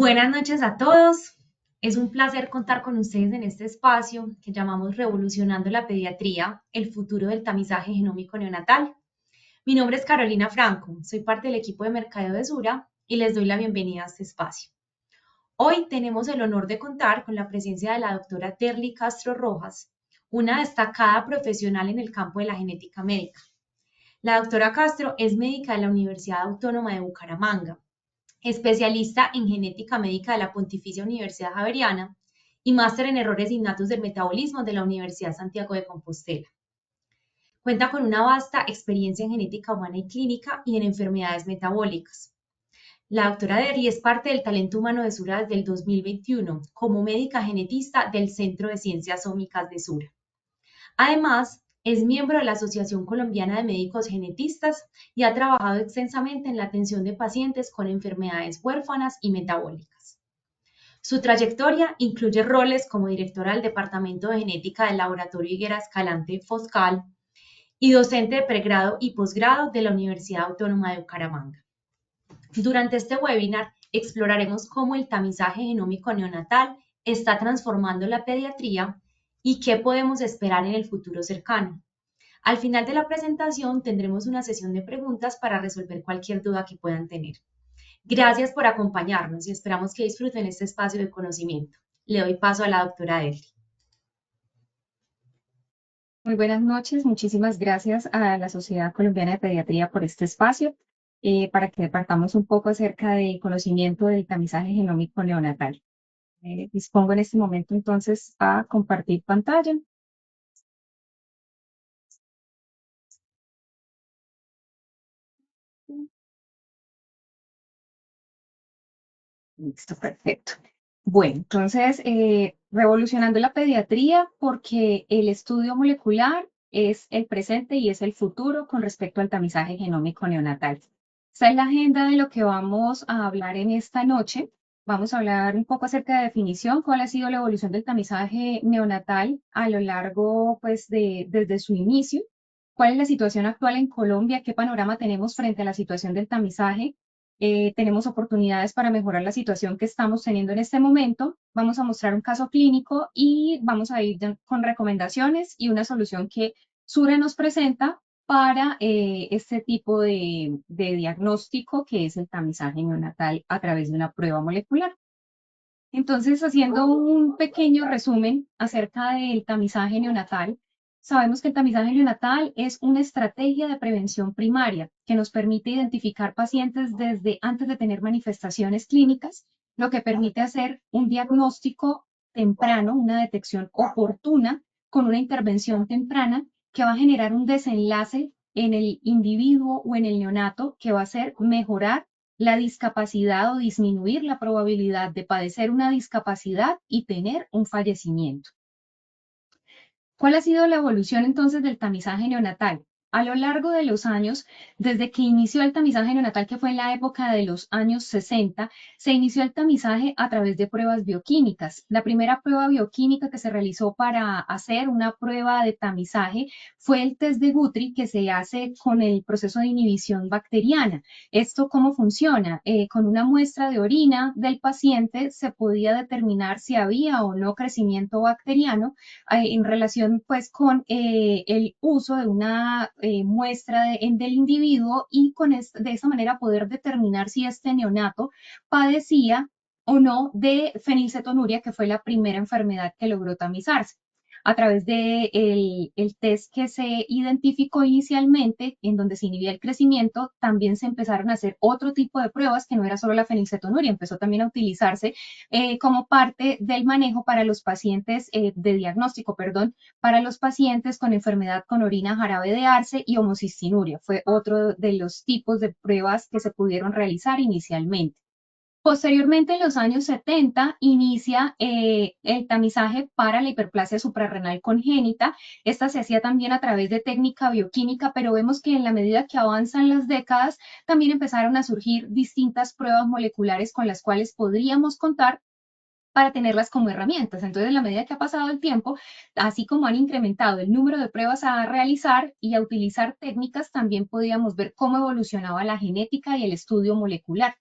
Buenas noches a todos. Es un placer contar con ustedes en este espacio que llamamos Revolucionando la Pediatría, el futuro del tamizaje genómico neonatal. Mi nombre es Carolina Franco, soy parte del equipo de mercadeo de Sura y les doy la bienvenida a este espacio. Hoy tenemos el honor de contar con la presencia de la doctora Terly Castro Rojas, una destacada profesional en el campo de la genética médica. La doctora Castro es médica de la Universidad Autónoma de Bucaramanga, especialista en genética médica de la Pontificia Universidad Javeriana y máster en errores innatos del metabolismo de la Universidad Santiago de Compostela. Cuenta con una vasta experiencia en genética humana y clínica y en enfermedades metabólicas. La doctora Derli es parte del talento humano de Sura desde el 2021 como médica genetista del Centro de Ciencias Ómicas de Sura. Además, es miembro de la Asociación Colombiana de Médicos Genetistas y ha trabajado extensamente en la atención de pacientes con enfermedades huérfanas y metabólicas. Su trayectoria incluye roles como directora del Departamento de Genética del Laboratorio Higuera Escalante Foscal y docente de pregrado y posgrado de la Universidad Autónoma de Bucaramanga. Durante este webinar exploraremos cómo el tamizaje genómico neonatal está transformando la pediatría y qué podemos esperar en el futuro cercano. Al final de la presentación tendremos una sesión de preguntas para resolver cualquier duda que puedan tener. Gracias por acompañarnos y esperamos que disfruten este espacio de conocimiento. Le doy paso a la doctora Deli. Muy buenas noches, muchísimas gracias a la Sociedad Colombiana de Pediatría por este espacio para que partamos un poco acerca del conocimiento del tamizaje genómico neonatal. Dispongo en este momento entonces a compartir pantalla. Listo, perfecto. Bueno, entonces, revolucionando la pediatría porque el estudio molecular es el presente y es el futuro con respecto al tamizaje genómico neonatal. Esta es la agenda de lo que vamos a hablar en esta noche. Vamos a hablar un poco acerca de definición, cuál ha sido la evolución del tamizaje neonatal a lo largo, pues, desde su inicio, cuál es la situación actual en Colombia, qué panorama tenemos frente a la situación del tamizaje. Tenemos oportunidades para mejorar la situación que estamos teniendo en este momento. Vamos a mostrar un caso clínico y vamos a ir con recomendaciones y una solución que Sura nos presenta para este tipo de diagnóstico que es el tamizaje neonatal a través de una prueba molecular. Entonces, haciendo un pequeño resumen acerca del tamizaje neonatal, sabemos que el tamizaje neonatal es una estrategia de prevención primaria que nos permite identificar pacientes desde antes de tener manifestaciones clínicas, lo que permite hacer un diagnóstico temprano, una detección oportuna con una intervención temprana que va a generar un desenlace en el individuo o en el neonato que va a ser mejorar la discapacidad o disminuir la probabilidad de padecer una discapacidad y tener un fallecimiento. ¿Cuál ha sido la evolución entonces del tamizaje neonatal? A lo largo de los años, desde que inició el tamizaje neonatal, que fue en la época de los años 60, se inició el tamizaje a través de pruebas bioquímicas. La primera prueba bioquímica que se realizó para hacer una prueba de tamizaje fue el test de Guthrie, que se hace con el proceso de inhibición bacteriana. ¿Esto cómo funciona? Con una muestra de orina del paciente se podía determinar si había o no crecimiento bacteriano en relación pues con el uso de una muestra del individuo y de esa manera poder determinar si este neonato padecía o no de fenilcetonuria, que fue la primera enfermedad que logró tamizarse. A través de el test que se identificó inicialmente, en donde se inhibía el crecimiento, también se empezaron a hacer otro tipo de pruebas que no era solo la fenilcetonuria, empezó también a utilizarse como parte del manejo para los pacientes, de diagnóstico, perdón, para los pacientes con enfermedad con orina jarabe de arce y homocistinuria. Fue otro de los tipos de pruebas que se pudieron realizar inicialmente. Posteriormente, en los años 70, inicia el tamizaje para la hiperplasia suprarrenal congénita. Esta se hacía también a través de técnica bioquímica, pero vemos que en la medida que avanzan las décadas, también empezaron a surgir distintas pruebas moleculares con las cuales podríamos contar para tenerlas como herramientas. Entonces, en la medida que ha pasado el tiempo, así como han incrementado el número de pruebas a realizar y a utilizar técnicas, también podíamos ver cómo evolucionaba la genética y el estudio molecular.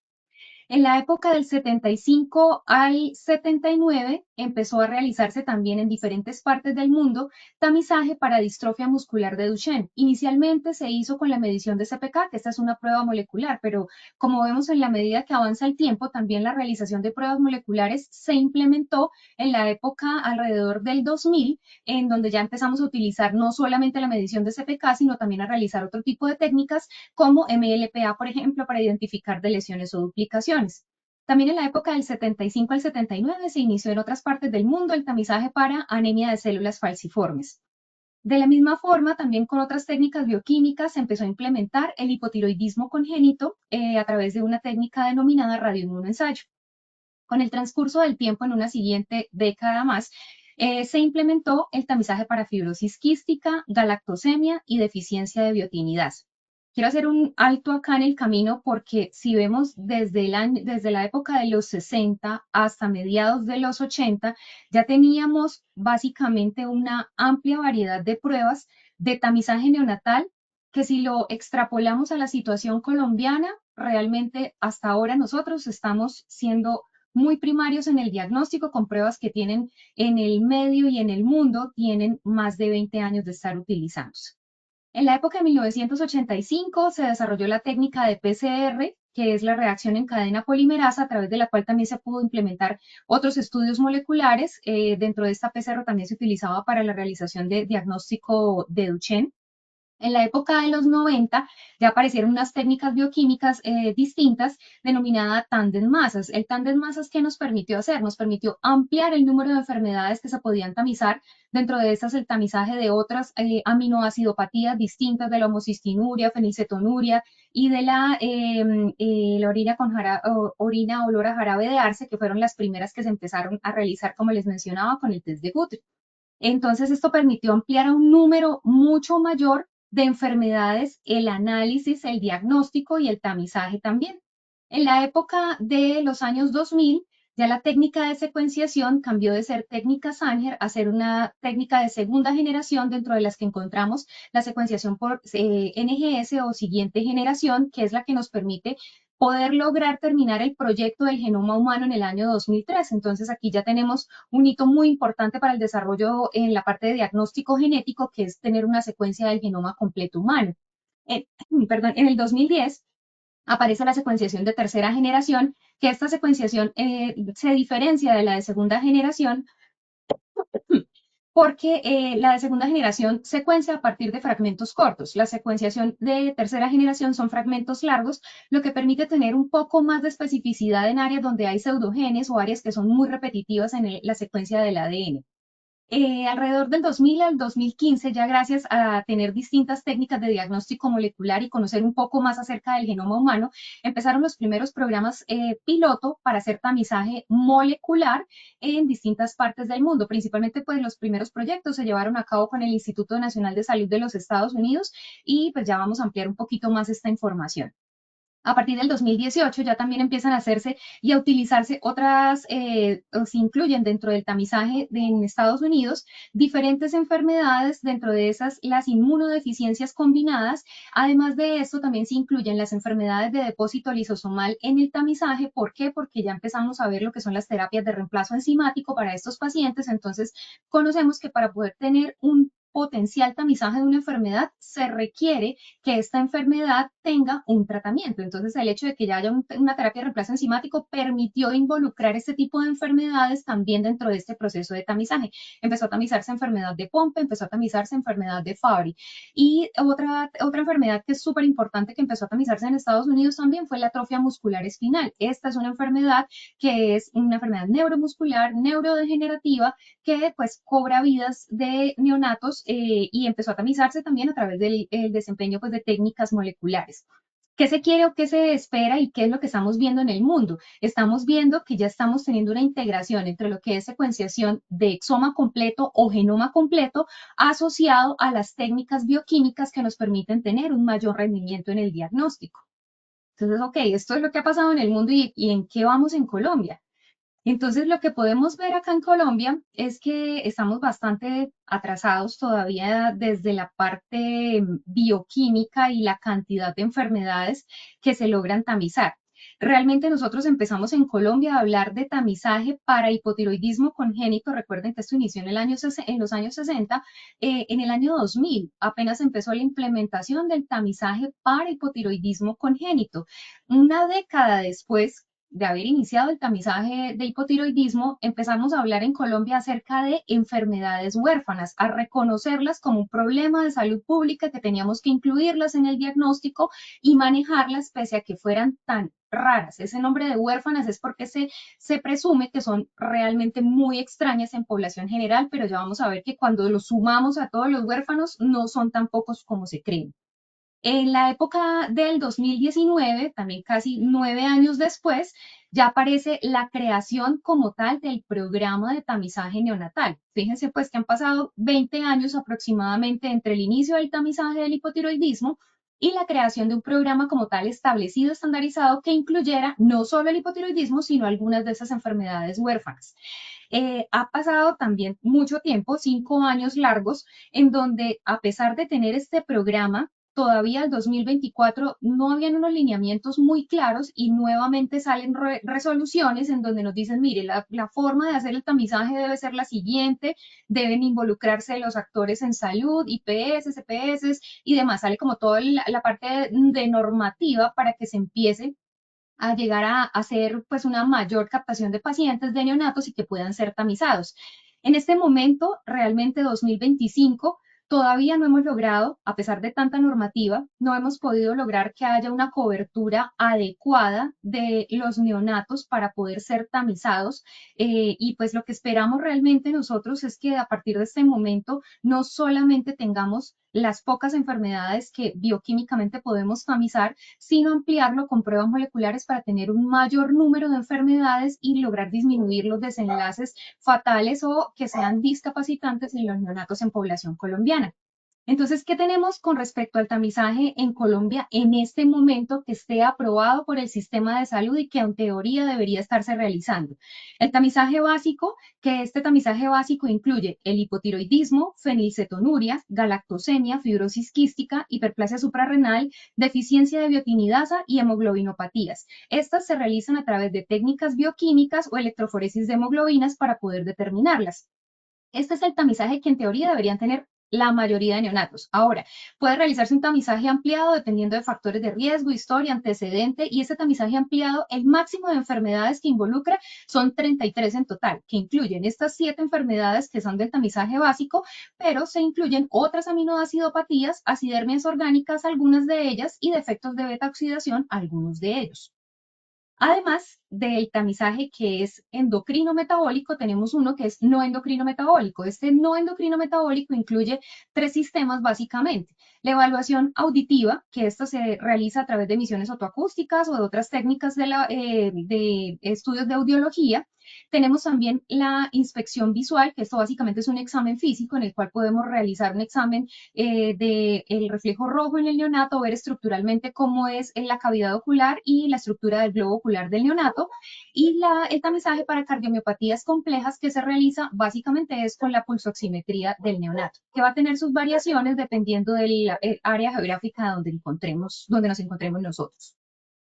En la época del 75 al 79 empezó a realizarse también en diferentes partes del mundo tamizaje para distrofia muscular de Duchenne. Inicialmente se hizo con la medición de CPK, que esta es una prueba molecular, pero como vemos en la medida que avanza el tiempo, también la realización de pruebas moleculares se implementó en la época alrededor del 2000, en donde ya empezamos a utilizar no solamente la medición de CPK, sino también a realizar otro tipo de técnicas como MLPA, por ejemplo, para identificar de lesiones o duplicaciones. También en la época del 75 al 79 se inició en otras partes del mundo el tamizaje para anemia de células falciformes. De la misma forma, también con otras técnicas bioquímicas se empezó a implementar el hipotiroidismo congénito a través de una técnica denominada radioinmunoensayo. Con el transcurso del tiempo, en una siguiente década más, se implementó el tamizaje para fibrosis quística, galactosemia y deficiencia de biotinidasa. Quiero hacer un alto acá en el camino porque si vemos desde la época de los 60 hasta mediados de los 80, ya teníamos básicamente una amplia variedad de pruebas de tamizaje neonatal que si lo extrapolamos a la situación colombiana, realmente hasta ahora nosotros estamos siendo muy primarios en el diagnóstico, con pruebas que tienen en el medio y en el mundo, tienen más de 20 años de estar utilizándose. En la época de 1985 se desarrolló la técnica de PCR, que es la reacción en cadena polimerasa, a través de la cual también se pudo implementar otros estudios moleculares. Dentro de esta PCR también se utilizaba para la realización de diagnóstico de Duchenne. En la época de los 90 ya aparecieron unas técnicas bioquímicas distintas denominada tándem masas. El tándem masas, ¿qué nos permitió hacer? Nos permitió ampliar el número de enfermedades que se podían tamizar. Dentro de estas, el tamizaje de otras aminoacidopatías distintas de la homocistinuria, fenilcetonuria y de la orina, orina olor a jarabe de arce, que fueron las primeras que se empezaron a realizar, como les mencionaba, con el test de Guthrie. Entonces, esto permitió ampliar a un número mucho mayor de enfermedades el análisis, el diagnóstico y el tamizaje también. En la época de los años 2000, ya la técnica de secuenciación cambió de ser técnica Sanger a ser una técnica de segunda generación, dentro de las que encontramos la secuenciación por NGS o siguiente generación, que es la que nos permite poder lograr terminar el proyecto del genoma humano en el año 2003. Entonces aquí ya tenemos un hito muy importante para el desarrollo en la parte de diagnóstico genético, que es tener una secuencia del genoma completo humano. Perdón, en el 2010 aparece la secuenciación de tercera generación, que esta secuenciación se diferencia de la de segunda generación porque la de segunda generación secuencia a partir de fragmentos cortos. La secuenciación de tercera generación son fragmentos largos, lo que permite tener un poco más de especificidad en áreas donde hay pseudogenes o áreas que son muy repetitivas en la secuencia del ADN. Alrededor del 2000 al 2015, ya gracias a tener distintas técnicas de diagnóstico molecular y conocer un poco más acerca del genoma humano, empezaron los primeros programas piloto para hacer tamizaje molecular en distintas partes del mundo. Principalmente, pues los primeros proyectos se llevaron a cabo con el Instituto Nacional de Salud de los Estados Unidos y pues ya vamos a ampliar un poquito más esta información. A partir del 2018 ya también empiezan a hacerse y a utilizarse otras, se incluyen dentro del tamizaje en Estados Unidos diferentes enfermedades, dentro de esas las inmunodeficiencias combinadas. Además de esto, también se incluyen las enfermedades de depósito lisosomal en el tamizaje. ¿Por qué? Porque ya empezamos a ver lo que son las terapias de reemplazo enzimático para estos pacientes. Entonces, conocemos que para poder tener un potencial tamizaje de una enfermedad se requiere que esta enfermedad tenga un tratamiento. Entonces, el hecho de que ya haya una terapia de reemplazo enzimático permitió involucrar este tipo de enfermedades también dentro de este proceso de tamizaje. Empezó a tamizarse enfermedad de Pompe, empezó a tamizarse enfermedad de Fabry. Y otra enfermedad que es súper importante que empezó a tamizarse en Estados Unidos también fue la atrofia muscular espinal. Esta es una enfermedad que es una enfermedad neuromuscular, neurodegenerativa, que pues cobra vidas de neonatos y empezó a tamizarse también a través del desempeño pues, de técnicas moleculares. ¿Qué se quiere o qué se espera y qué es lo que estamos viendo en el mundo? Estamos viendo que ya estamos teniendo una integración entre lo que es secuenciación de exoma completo o genoma completo asociado a las técnicas bioquímicas que nos permiten tener un mayor rendimiento en el diagnóstico. Entonces, ok, esto es lo que ha pasado en el mundo y en qué vamos en Colombia. Entonces, lo que podemos ver acá en Colombia es que estamos bastante atrasados todavía desde la parte bioquímica y la cantidad de enfermedades que se logran tamizar. Realmente nosotros empezamos en Colombia a hablar de tamizaje para hipotiroidismo congénito. Recuerden que esto inició en, en los años 60. En el año 2000 apenas empezó la implementación del tamizaje para hipotiroidismo congénito. Una década después de haber iniciado el tamizaje de hipotiroidismo, empezamos a hablar en Colombia acerca de enfermedades huérfanas, a reconocerlas como un problema de salud pública que teníamos que incluirlas en el diagnóstico y manejarlas pese a que fueran tan raras. Ese nombre de huérfanas es porque se presume que son realmente muy extrañas en población general, pero ya vamos a ver que cuando los sumamos a todos los huérfanos no son tan pocos como se creen. En la época del 2019, también casi 9 años después, ya aparece la creación como tal del programa de tamizaje neonatal. Fíjense pues que han pasado 20 años aproximadamente entre el inicio del tamizaje del hipotiroidismo y la creación de un programa como tal establecido, estandarizado, que incluyera no solo el hipotiroidismo, sino algunas de esas enfermedades huérfanas. Ha pasado también mucho tiempo, 5 años largos, en donde a pesar de tener este programa, todavía el 2024 no habían unos lineamientos muy claros y nuevamente salen resoluciones en donde nos dicen, mire, la forma de hacer el tamizaje debe ser la siguiente, deben involucrarse los actores en salud, IPS, CPS y demás. Sale como toda la parte de normativa para que se empiece a llegar a hacer pues una mayor captación de pacientes de neonatos y que puedan ser tamizados. En este momento, realmente 2025, todavía no hemos logrado, a pesar de tanta normativa, no hemos podido lograr que haya una cobertura adecuada de los neonatos para poder ser tamizados. Y pues lo que esperamos realmente nosotros es que a partir de este momento no solamente tengamos las pocas enfermedades que bioquímicamente podemos tamizar, sino ampliarlo con pruebas moleculares para tener un mayor número de enfermedades y lograr disminuir los desenlaces fatales o que sean discapacitantes en los neonatos en población colombiana. Entonces, ¿qué tenemos con respecto al tamizaje en Colombia en este momento que esté aprobado por el sistema de salud y que en teoría debería estarse realizando? El tamizaje básico, que este tamizaje básico incluye el hipotiroidismo, fenilcetonuria, galactosemia, fibrosis quística, hiperplasia suprarrenal, deficiencia de biotinidasa y hemoglobinopatías. Estas se realizan a través de técnicas bioquímicas o electroforesis de hemoglobinas para poder determinarlas. Este es el tamizaje que en teoría deberían tener la mayoría de neonatos. Ahora, puede realizarse un tamizaje ampliado dependiendo de factores de riesgo, historia, antecedente, y ese tamizaje ampliado, el máximo de enfermedades que involucra son 33 en total, que incluyen estas 7 enfermedades que son del tamizaje básico, pero se incluyen otras aminoacidopatías, acidermias orgánicas, algunas de ellas, y defectos de beta oxidación, algunos de ellos. Además del tamizaje que es endocrino metabólico, tenemos uno que es no endocrino metabólico. Este no endocrino metabólico incluye 3 sistemas básicamente. La evaluación auditiva, que esto se realiza a través de emisiones otoacústicas o de otras técnicas de estudios de audiología. Tenemos también la inspección visual, que esto básicamente es un examen físico en el cual podemos realizar un examen del reflejo rojo en el neonato, ver estructuralmente cómo es en la cavidad ocular y la estructura del globo ocular del neonato. Y el tamizaje para cardiomiopatías complejas que se realiza básicamente es con la pulsoximetría del neonato, que va a tener sus variaciones dependiendo del área geográfica donde nos encontremos nosotros.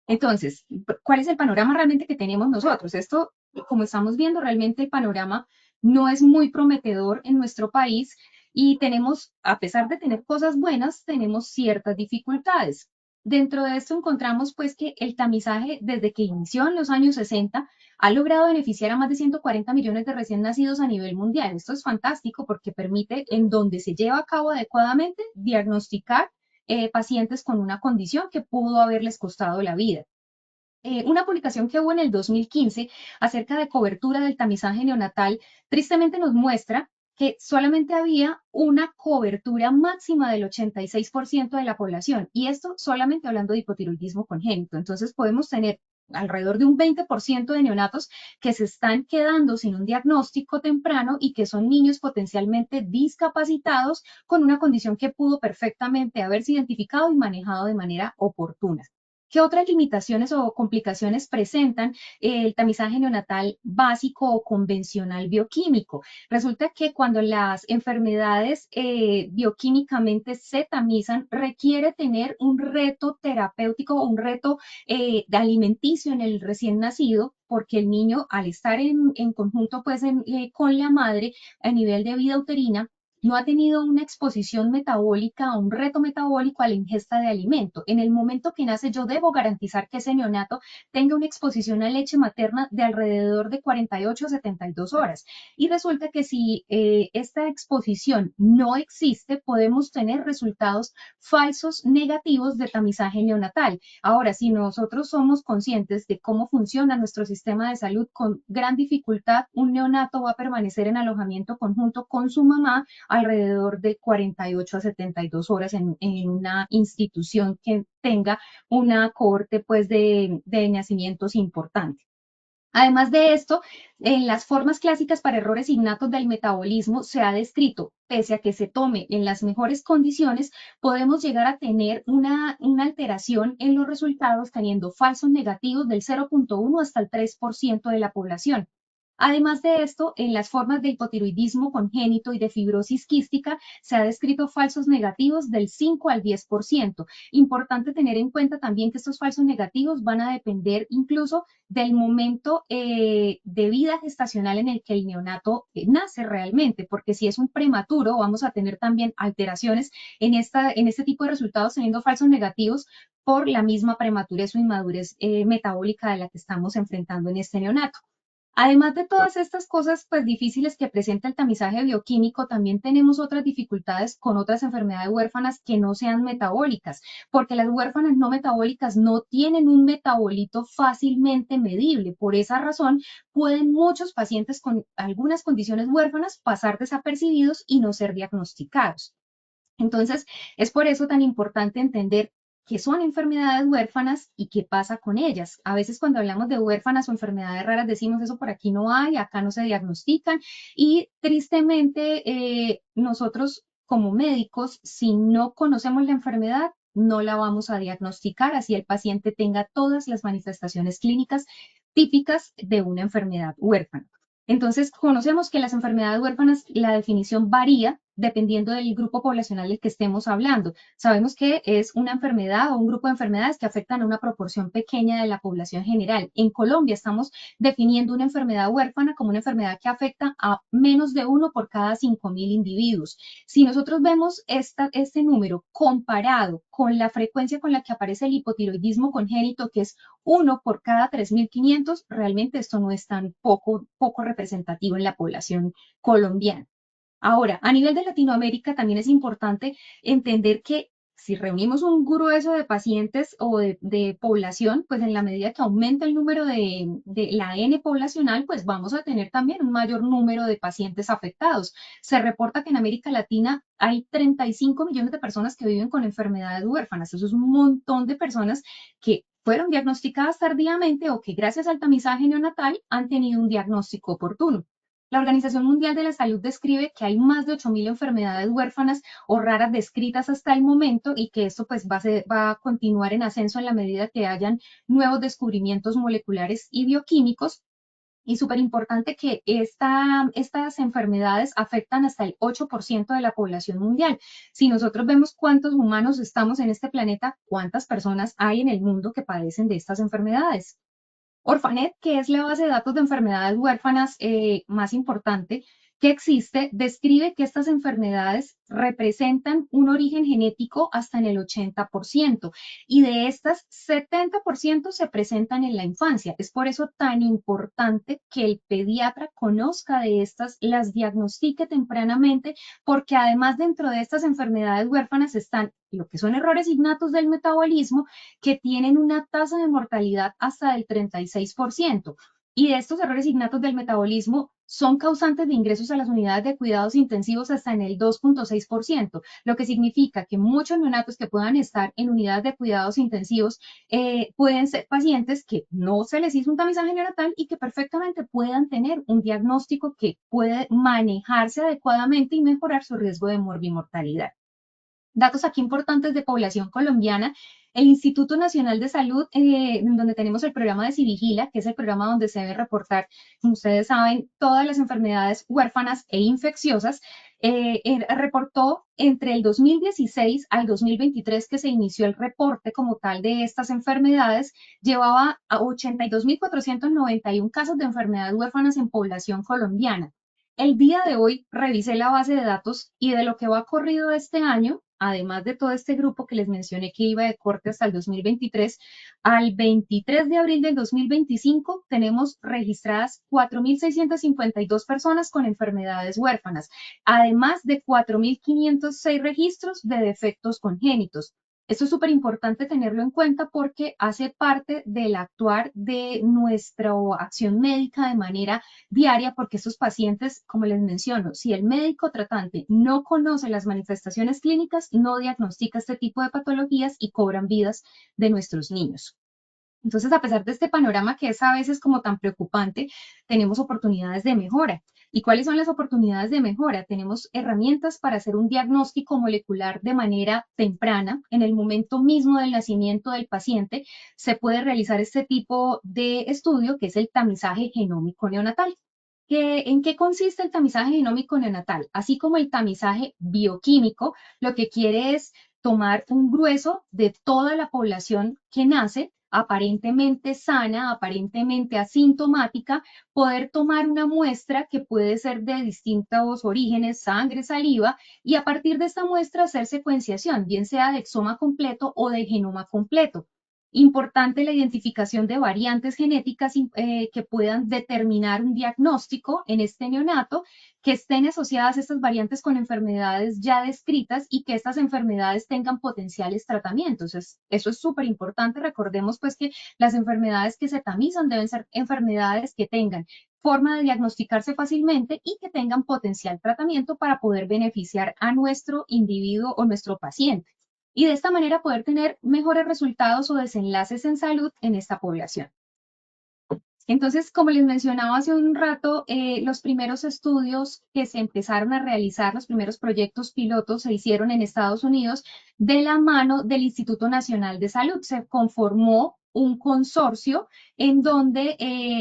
Entonces, ¿cuál es el panorama realmente que tenemos nosotros? Esto, como estamos viendo, realmente el panorama no es muy prometedor en nuestro país y tenemos, a pesar de tener cosas buenas, tenemos ciertas dificultades. Dentro de esto encontramos pues que el tamizaje desde que inició en los años 60 ha logrado beneficiar a más de 140 millones de recién nacidos a nivel mundial. Esto es fantástico porque permite, en donde se lleva a cabo adecuadamente, diagnosticar pacientes con una condición que pudo haberles costado la vida. Una publicación que hubo en el 2015 acerca de cobertura del tamizaje neonatal tristemente nos muestra que solamente había una cobertura máxima del 86% de la población, y esto solamente hablando de hipotiroidismo congénito. Entonces podemos tener alrededor de un 20% de neonatos que se están quedando sin un diagnóstico temprano y que son niños potencialmente discapacitados con una condición que pudo perfectamente haberse identificado y manejado de manera oportuna. ¿Qué otras limitaciones o complicaciones presentan el tamizaje neonatal básico o convencional bioquímico? Resulta que cuando las enfermedades bioquímicamente se tamizan, requiere tener un reto terapéutico o un reto de alimenticio en el recién nacido, porque el niño al estar en conjunto pues con la madre a nivel de vida uterina, no ha tenido una exposición metabólica, un reto metabólico a la ingesta de alimento. En el momento que nace, yo debo garantizar que ese neonato tenga una exposición a leche materna de alrededor de 48 a 72 horas. Y resulta que si esta exposición no existe, podemos tener resultados falsos negativos de tamizaje neonatal. Ahora, si nosotros somos conscientes de cómo funciona nuestro sistema de salud, con gran dificultad un neonato va a permanecer en alojamiento conjunto con su mamá alrededor de 48 a 72 horas en una institución que tenga una cohorte pues de nacimientos importante. Además de esto, en las formas clásicas para errores innatos del metabolismo se ha descrito, pese a que se tome en las mejores condiciones, podemos llegar a tener una alteración en los resultados teniendo falsos negativos del 0,1 hasta el 3% de la población. Además de esto, en las formas de hipotiroidismo congénito y de fibrosis quística se ha descrito falsos negativos del 5 al 10%. Importante tener en cuenta también que estos falsos negativos van a depender incluso del momento de vida gestacional en el que el neonato nace realmente, porque si es un prematuro, vamos a tener también alteraciones en este tipo de resultados teniendo falsos negativos por la misma prematurez o inmadurez metabólica de la que estamos enfrentando en este neonato. Además de todas estas cosas pues difíciles que presenta el tamizaje bioquímico, también tenemos otras dificultades con otras enfermedades huérfanas que no sean metabólicas, porque las huérfanas no metabólicas no tienen un metabolito fácilmente medible. Por esa razón, pueden muchos pacientes con algunas condiciones huérfanas pasar desapercibidos y no ser diagnosticados. Entonces, es por eso tan importante entender qué son enfermedades huérfanas y qué pasa con ellas. A veces cuando hablamos de huérfanas o enfermedades raras decimos eso por aquí no hay, acá no se diagnostican y tristemente nosotros como médicos, si no conocemos la enfermedad, no la vamos a diagnosticar, así el paciente tenga todas las manifestaciones clínicas típicas de una enfermedad huérfana. Entonces, conocemos que las enfermedades huérfanas, la definición varía dependiendo del grupo poblacional del que estemos hablando. Sabemos que es una enfermedad o un grupo de enfermedades que afectan a una proporción pequeña de la población general. En Colombia estamos definiendo una enfermedad huérfana como una enfermedad que afecta a menos de uno por cada 5.000 individuos. Si nosotros vemos este número comparado con la frecuencia con la que aparece el hipotiroidismo congénito, que es uno por cada 3.500, realmente esto no es tan poco representativo en la población colombiana. Ahora, a nivel de Latinoamérica también es importante entender que si reunimos un grueso de pacientes o de población, pues en la medida que aumenta el número de la N poblacional, pues vamos a tener también un mayor número de pacientes afectados. Se reporta que en América Latina hay 35 millones de personas que viven con enfermedades huérfanas. Eso es un montón de personas que fueron diagnosticadas tardíamente o que gracias al tamizaje neonatal han tenido un diagnóstico oportuno. La Organización Mundial de la Salud describe que hay más de 8.000 enfermedades huérfanas o raras descritas hasta el momento y que esto pues va a continuar en ascenso en la medida que hayan nuevos descubrimientos moleculares y bioquímicos. Y súper importante que estas enfermedades afectan hasta el 8% de la población mundial. Si nosotros vemos cuántos humanos estamos en este planeta, cuántas personas hay en el mundo que padecen de estas enfermedades. Orphanet, que es la base de datos de enfermedades huérfanas más importante que existe, describe que estas enfermedades representan un origen genético hasta en el 80% y de estas 70% se presentan en la infancia. Es por eso tan importante que el pediatra conozca de estas, las diagnostique tempranamente, porque además dentro de estas enfermedades huérfanas están lo que son errores innatos del metabolismo que tienen una tasa de mortalidad hasta del 36%. Y de estos errores innatos del metabolismo son causantes de ingresos a las unidades de cuidados intensivos hasta en el 2,6%, lo que significa que muchos neonatos que puedan estar en unidades de cuidados intensivos pueden ser pacientes que no se les hizo un tamizaje neonatal y que perfectamente puedan tener un diagnóstico que puede manejarse adecuadamente y mejorar su riesgo de morbimortalidad. Datos aquí importantes de población colombiana. El Instituto Nacional de Salud, en donde tenemos el programa de Civigila, que es el programa donde se debe reportar, como ustedes saben, todas las enfermedades huérfanas e infecciosas, reportó entre el 2016 al 2023 que se inició el reporte como tal de estas enfermedades, llevaba a 82.491 casos de enfermedades huérfanas en población colombiana. El día de hoy revisé la base de datos y de lo que va corrido este año, además de todo este grupo que les mencioné que iba de corte hasta el 2023, al 23 de abril del 2025 tenemos registradas 4.652 personas con enfermedades huérfanas, además de 4.506 registros de defectos congénitos. Esto es súper importante tenerlo en cuenta porque hace parte del actuar de nuestra acción médica de manera diaria, porque estos pacientes, como les menciono, si el médico tratante no conoce las manifestaciones clínicas, no diagnostica este tipo de patologías y cobran vidas de nuestros niños. Entonces, a pesar de este panorama que es a veces como tan preocupante, tenemos oportunidades de mejora. ¿Y cuáles son las oportunidades de mejora? Tenemos herramientas para hacer un diagnóstico molecular de manera temprana, en el momento mismo del nacimiento del paciente, se puede realizar este tipo de estudio que es el tamizaje genómico neonatal. ¿En qué consiste el tamizaje genómico neonatal? Así como el tamizaje bioquímico, lo que quiere es tomar un grueso de toda la población que nace, aparentemente sana, aparentemente asintomática, poder tomar una muestra que puede ser de distintos orígenes, sangre, saliva, y a partir de esta muestra hacer secuenciación, bien sea de exoma completo o de genoma completo. Importante la identificación de variantes genéticas que puedan determinar un diagnóstico en este neonato, que estén asociadas estas variantes con enfermedades ya descritas y que estas enfermedades tengan potenciales tratamientos. Eso es súper importante. Recordemos pues que las enfermedades que se tamizan deben ser enfermedades que tengan forma de diagnosticarse fácilmente y que tengan potencial tratamiento para poder beneficiar a nuestro individuo o nuestro paciente y de esta manera poder tener mejores resultados o desenlaces en salud en esta población. Entonces, como les mencionaba hace un rato, los primeros estudios que se empezaron a realizar, los primeros proyectos pilotos se hicieron en Estados Unidos de la mano del Instituto Nacional de Salud. Se conformó un consorcio en donde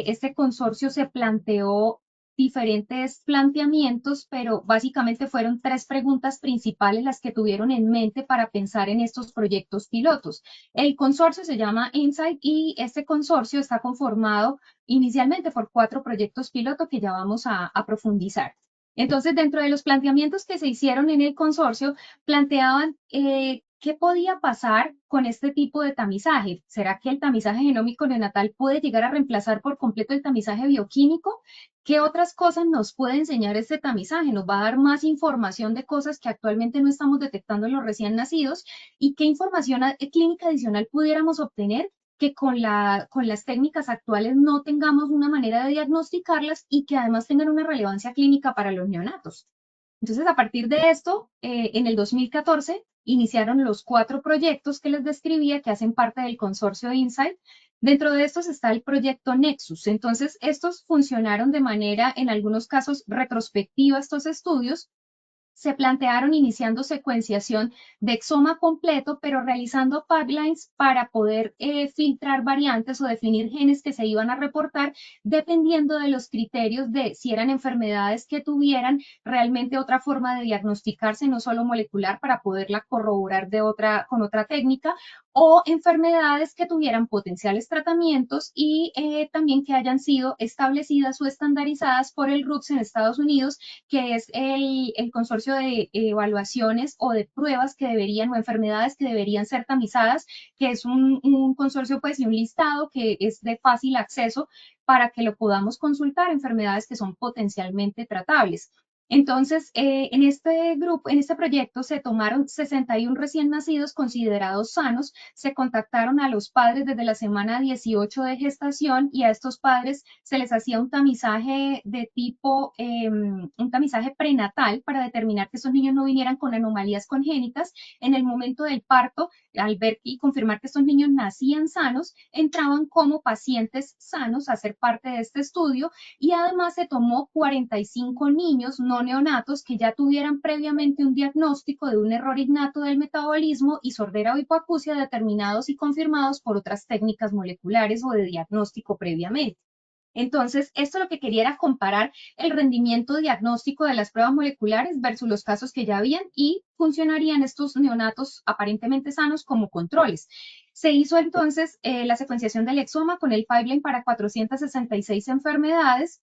este consorcio se planteó diferentes planteamientos, pero básicamente fueron tres preguntas principales las que tuvieron en mente para pensar en estos proyectos pilotos. El consorcio se llama INSIGHT y este consorcio está conformado inicialmente por 4 proyectos piloto que ya vamos a profundizar. Entonces, dentro de los planteamientos que se hicieron en el consorcio, planteaban qué podía pasar con este tipo de tamizaje. ¿Será que el tamizaje genómico neonatal puede llegar a reemplazar por completo el tamizaje bioquímico? ¿Qué otras cosas nos puede enseñar este tamizaje? Nos va a dar más información de cosas que actualmente no estamos detectando en los recién nacidos y qué información clínica adicional pudiéramos obtener que con las técnicas actuales no tengamos una manera de diagnosticarlas y que además tengan una relevancia clínica para los neonatos. Entonces, a partir de esto, en el 2014 iniciaron los 4 proyectos que les describía que hacen parte del consorcio de Insight. Dentro de estos está el proyecto Nexus. Entonces, estos funcionaron de manera, en algunos casos, retrospectiva estos estudios, se plantearon iniciando secuenciación de exoma completo, pero realizando pipelines para poder filtrar variantes o definir genes que se iban a reportar dependiendo de los criterios de si eran enfermedades que tuvieran realmente otra forma de diagnosticarse, no solo molecular, para poderla corroborar con otra técnica, o enfermedades que tuvieran potenciales tratamientos y también que hayan sido establecidas o estandarizadas por el RUCS en Estados Unidos, que es el consorcio de evaluaciones o de pruebas que deberían o enfermedades que deberían ser tamizadas, que es un consorcio pues y un listado que es de fácil acceso para que lo podamos consultar, enfermedades que son potencialmente tratables. Entonces, en este grupo, en este proyecto se tomaron 61 recién nacidos considerados sanos, se contactaron a los padres desde la semana 18 de gestación y a estos padres se les hacía un tamizaje de tipo, un tamizaje prenatal para determinar que estos niños no vinieran con anomalías congénitas. En el momento del parto, al ver y confirmar que estos niños nacían sanos, entraban como pacientes sanos a ser parte de este estudio y además se tomó 45 niños no neonatos que ya tuvieran previamente un diagnóstico de un error innato del metabolismo y sordera o hipoacusia determinados y confirmados por otras técnicas moleculares o de diagnóstico previamente. Entonces, esto lo que quería era comparar el rendimiento diagnóstico de las pruebas moleculares versus los casos que ya habían y funcionarían estos neonatos aparentemente sanos como controles. Se hizo entonces la secuenciación del exoma con el pipeline para 466 enfermedades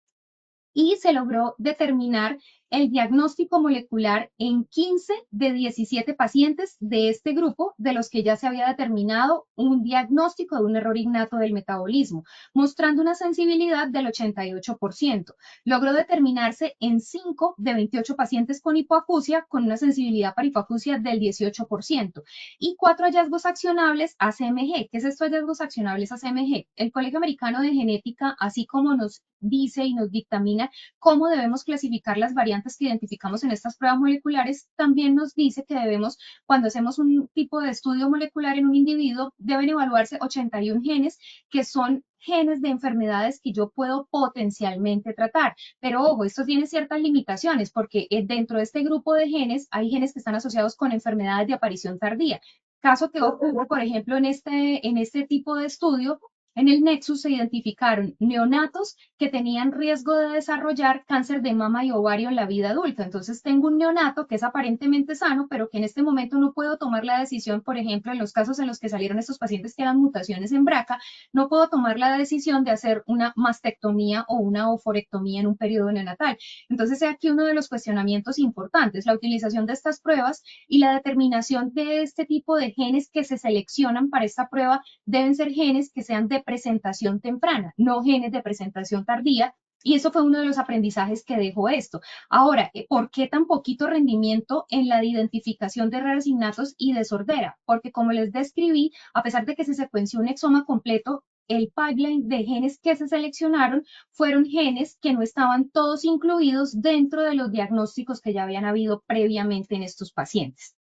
y se logró determinar el diagnóstico molecular en 15 de 17 pacientes de este grupo, de los que ya se había determinado un diagnóstico de un error innato del metabolismo, mostrando una sensibilidad del 88%. Logró determinarse en 5 de 28 pacientes con hipoacusia, con una sensibilidad para hipoacusia del 18%, y 4 hallazgos accionables ACMG. ¿Qué es esto, hallazgos accionables ACMG? El Colegio Americano de Genética, así como nos dice y nos dictamina cómo debemos clasificar las variantes que identificamos en estas pruebas moleculares, también nos dice que debemos, cuando hacemos un tipo de estudio molecular en un individuo, deben evaluarse 81 genes que son genes de enfermedades que yo puedo potencialmente tratar. Pero ojo, esto tiene ciertas limitaciones porque dentro de este grupo de genes hay genes que están asociados con enfermedades de aparición tardía. Caso que ocurre, por ejemplo, en este tipo de estudio, en el Nexus se identificaron neonatos que tenían riesgo de desarrollar cáncer de mama y ovario en la vida adulta. Entonces tengo un neonato que es aparentemente sano, pero que en este momento no puedo tomar la decisión, por ejemplo, en los casos en los que salieron estos pacientes que eran mutaciones en BRCA, no puedo tomar la decisión de hacer una mastectomía o una oforectomía en un periodo neonatal. Entonces, aquí uno de los cuestionamientos importantes, la utilización de estas pruebas y la determinación de este tipo de genes que se seleccionan para esta prueba deben ser genes que sean de presentación temprana, no genes de presentación tardía. Y eso fue uno de los aprendizajes que dejó esto. Ahora, ¿por qué tan poquito rendimiento en la identificación de errores innatos y de sordera? Porque como les describí, a pesar de que se secuenció un exoma completo, el pipeline de genes que se seleccionaron fueron genes que no estaban todos incluidos dentro de los diagnósticos que ya habían habido previamente en estos pacientes.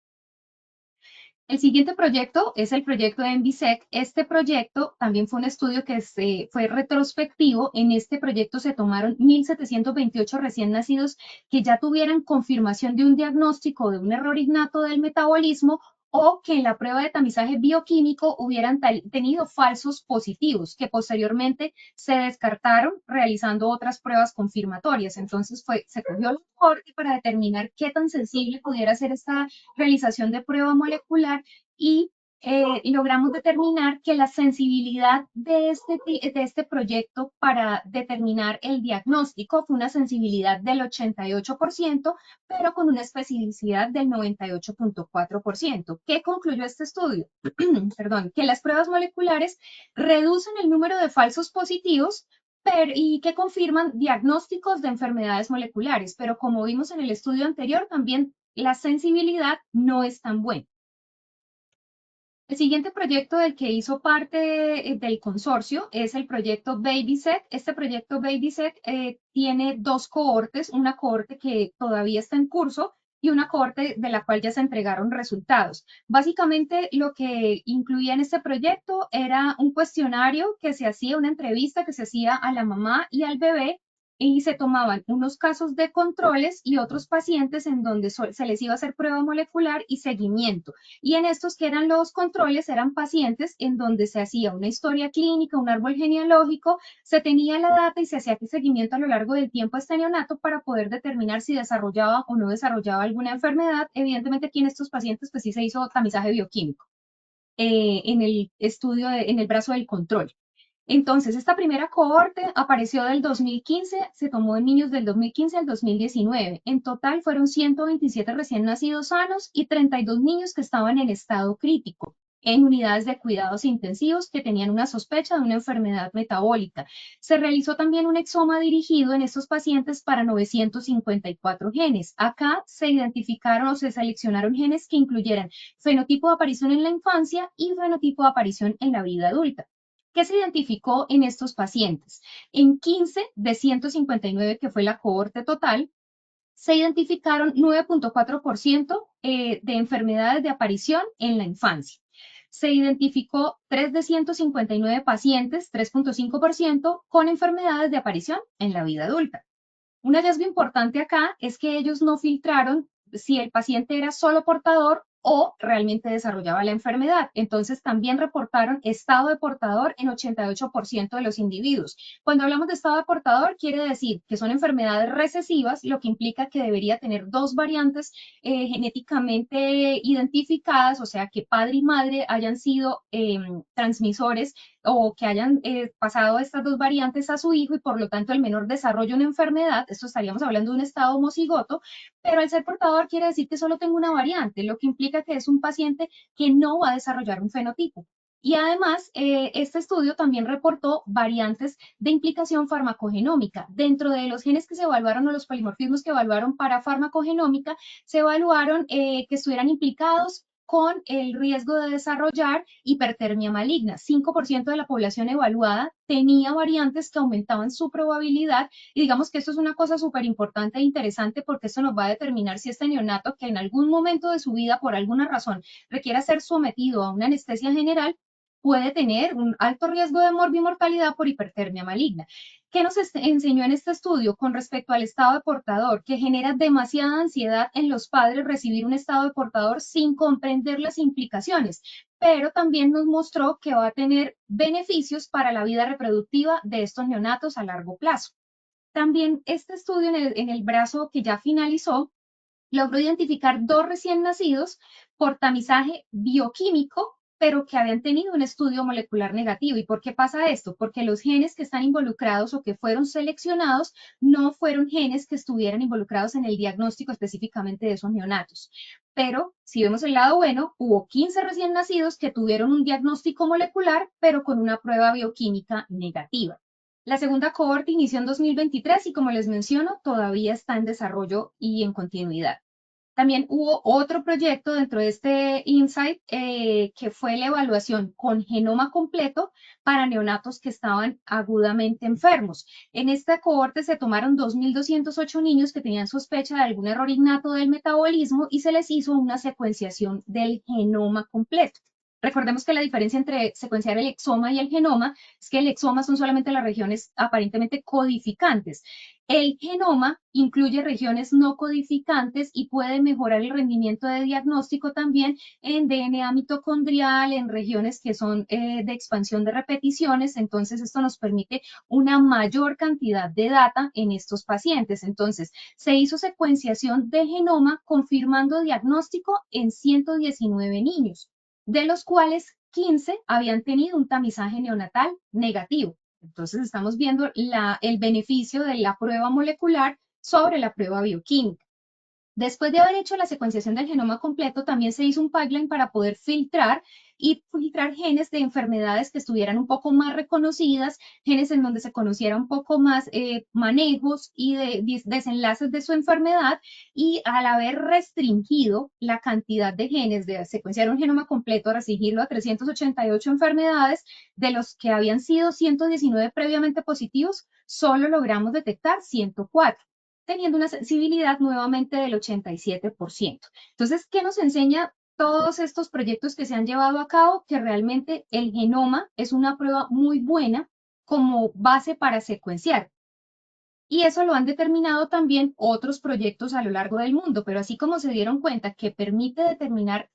El siguiente proyecto es el proyecto de MBSEC. Este proyecto también fue un estudio que fue retrospectivo. En este proyecto se tomaron 1.728 recién nacidos que ya tuvieran confirmación de un diagnóstico de un error innato del metabolismo o que en la prueba de tamizaje bioquímico hubieran tenido falsos positivos que posteriormente se descartaron realizando otras pruebas confirmatorias. Entonces se cogió el corte para determinar qué tan sensible pudiera ser esta realización de prueba molecular y logramos determinar que la sensibilidad de este proyecto para determinar el diagnóstico fue una sensibilidad del 88%, pero con una especificidad del 98.4%. ¿Qué concluyó este estudio? Perdón, que las pruebas moleculares reducen el número de falsos positivos y que confirman diagnósticos de enfermedades moleculares, pero como vimos en el estudio anterior, también la sensibilidad no es tan buena. El siguiente proyecto del que hizo parte del consorcio es el proyecto BabySet. Este proyecto BabySet tiene dos cohortes, una cohorte que todavía está en curso y una cohorte de la cual ya se entregaron resultados. Básicamente lo que incluía en este proyecto era un cuestionario que se hacía, una entrevista que se hacía a la mamá y al bebé y se tomaban unos casos de controles y otros pacientes en donde se les iba a hacer prueba molecular y seguimiento. Y en estos que eran los controles, eran pacientes en donde se hacía una historia clínica, un árbol genealógico, se tenía la data y se hacía seguimiento a lo largo del tiempo a este neonato para poder determinar si desarrollaba o no desarrollaba alguna enfermedad. Evidentemente aquí en estos pacientes pues sí se hizo tamizaje bioquímico en el estudio, en el brazo del control. Entonces, esta primera cohorte apareció del 2015, se tomó en niños del 2015 al 2019. En total fueron 127 recién nacidos sanos y 32 niños que estaban en estado crítico en unidades de cuidados intensivos que tenían una sospecha de una enfermedad metabólica. Se realizó también un exoma dirigido en estos pacientes para 954 genes. Acá se identificaron o se seleccionaron genes que incluyeran fenotipo de aparición en la infancia y fenotipo de aparición en la vida adulta. ¿Qué se identificó en estos pacientes? En 15 de 159, que fue la cohorte total, se identificaron 9.4% de enfermedades de aparición en la infancia. Se identificó 3 de 159 pacientes, 3.5%, con enfermedades de aparición en la vida adulta. Un hallazgo importante acá es que ellos no filtraron si el paciente era solo portador o realmente desarrollaba la enfermedad. Entonces también reportaron estado de portador en 88% de los individuos. Cuando hablamos de estado de portador, quiere decir que son enfermedades recesivas, lo que implica que debería tener dos variantes genéticamente identificadas, o sea, que padre y madre hayan sido transmisores o que hayan pasado estas dos variantes a su hijo y por lo tanto el menor desarrolla una enfermedad. Esto estaríamos hablando de un estado homocigoto, pero al ser portador quiere decir que solo tengo una variante, lo que implica que es un paciente que no va a desarrollar un fenotipo. Y además, este estudio también reportó variantes de implicación farmacogenómica. Dentro de los genes que se evaluaron o los polimorfismos que evaluaron para farmacogenómica, se evaluaron que estuvieran implicados con el riesgo de desarrollar hipertermia maligna. 5% de la población evaluada tenía variantes que aumentaban su probabilidad y digamos que esto es una cosa súper importante e interesante porque esto nos va a determinar si este neonato que en algún momento de su vida por alguna razón requiera ser sometido a una anestesia general puede tener un alto riesgo de morbimortalidad por hipertermia maligna. ¿Qué nos enseñó en este estudio con respecto al estado de portador? Que genera demasiada ansiedad en los padres recibir un estado de portador sin comprender las implicaciones, pero también nos mostró que va a tener beneficios para la vida reproductiva de estos neonatos a largo plazo. También este estudio en el brazo que ya finalizó logró identificar dos recién nacidos por tamizaje bioquímico, pero que habían tenido un estudio molecular negativo. ¿Y por qué pasa esto? Porque los genes que están involucrados o que fueron seleccionados no fueron genes que estuvieran involucrados en el diagnóstico específicamente de esos neonatos. Pero si vemos el lado bueno, hubo 15 recién nacidos que tuvieron un diagnóstico molecular, pero con una prueba bioquímica negativa. La segunda cohorte inició en 2023 y como les menciono, todavía está en desarrollo y en continuidad. También hubo otro proyecto dentro de este Insight que fue la evaluación con genoma completo para neonatos que estaban agudamente enfermos. En esta cohorte se tomaron 2.208 niños que tenían sospecha de algún error innato del metabolismo y se les hizo una secuenciación del genoma completo. Recordemos que la diferencia entre secuenciar el exoma y el genoma es que el exoma son solamente las regiones aparentemente codificantes. El genoma incluye regiones no codificantes y puede mejorar el rendimiento de diagnóstico también en DNA mitocondrial, en regiones que son de expansión de repeticiones. Entonces, esto nos permite una mayor cantidad de data en estos pacientes. Entonces, se hizo secuenciación de genoma confirmando diagnóstico en 119 niños, de los cuales 15 habían tenido un tamizaje neonatal negativo. Entonces estamos viendo el beneficio de la prueba molecular sobre la prueba bioquímica. Después de haber hecho la secuenciación del genoma completo, también se hizo un pipeline para poder filtrar genes de enfermedades que estuvieran un poco más reconocidas, genes en donde se conociera un poco más manejos y desenlaces de su enfermedad, y al haber restringido la cantidad de genes, de secuenciar un genoma completo, restringirlo a 388 enfermedades, de los que habían sido 119 previamente positivos, solo logramos detectar 104 teniendo una sensibilidad nuevamente del 87%. Entonces, ¿qué nos enseña todos estos proyectos que se han llevado a cabo? Que realmente el genoma es una prueba muy buena como base para secuenciar. Y eso lo han determinado también otros proyectos a lo largo del mundo, pero así como se dieron cuenta que permite determinar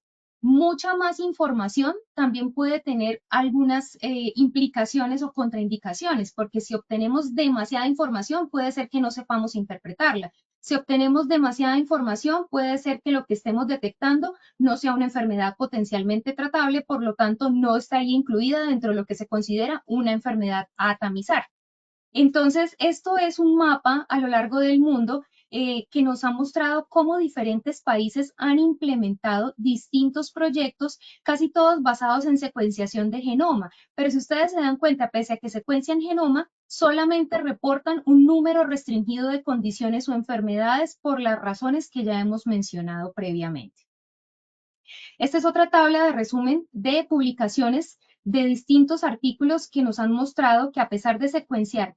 mucha más información, también puede tener algunas implicaciones o contraindicaciones, porque si obtenemos demasiada información, puede ser que no sepamos interpretarla. Si obtenemos demasiada información, puede ser que lo que estemos detectando no sea una enfermedad potencialmente tratable, por lo tanto, no estaría incluida dentro de lo que se considera una enfermedad a tamizar. Entonces, esto es un mapa a lo largo del mundo que nos ha mostrado cómo diferentes países han implementado distintos proyectos, casi todos basados en secuenciación de genoma. Pero si ustedes se dan cuenta, pese a que secuencian genoma, solamente reportan un número restringido de condiciones o enfermedades por las razones que ya hemos mencionado previamente. Esta es otra tabla de resumen de publicaciones de distintos artículos que nos han mostrado que a pesar de secuenciar,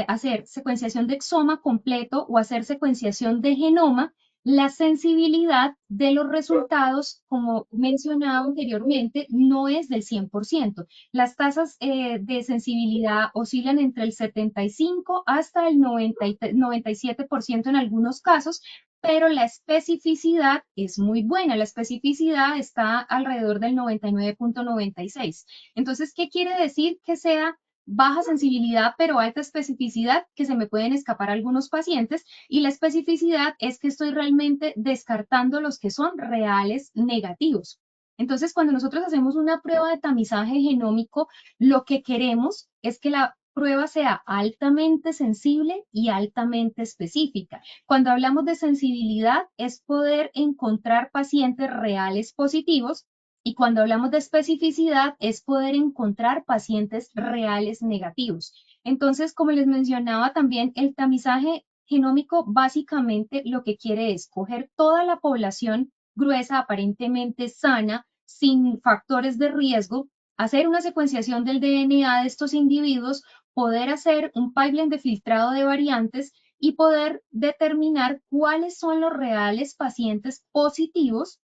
hacer secuenciación de exoma completo o hacer secuenciación de genoma, La sensibilidad de los resultados, como mencionaba anteriormente, no es del 100%. Las tasas de sensibilidad oscilan entre el 75 hasta el 97% en algunos casos, pero la especificidad es muy buena. La especificidad está alrededor del 99,96. Entonces, ¿qué quiere decir que sea baja sensibilidad pero alta especificidad? Que se me pueden escapar algunos pacientes, y la especificidad es que estoy realmente descartando los que son reales negativos. Entonces, cuando nosotros hacemos una prueba de tamizaje genómico, lo que queremos es que la prueba sea altamente sensible y altamente específica. Cuando hablamos de sensibilidad, es poder encontrar pacientes reales positivos, y cuando hablamos de especificidad, es poder encontrar pacientes reales negativos. Entonces, como les mencionaba también, el tamizaje genómico básicamente lo que quiere es coger toda la población gruesa, aparentemente sana, sin factores de riesgo, hacer una secuenciación del DNA de estos individuos, poder hacer un pipeline de filtrado de variantes y poder determinar cuáles son los reales pacientes positivos,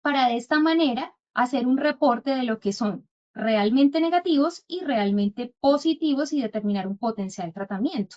para de esta manera hacer un reporte de lo que son realmente negativos y realmente positivos y determinar un potencial tratamiento.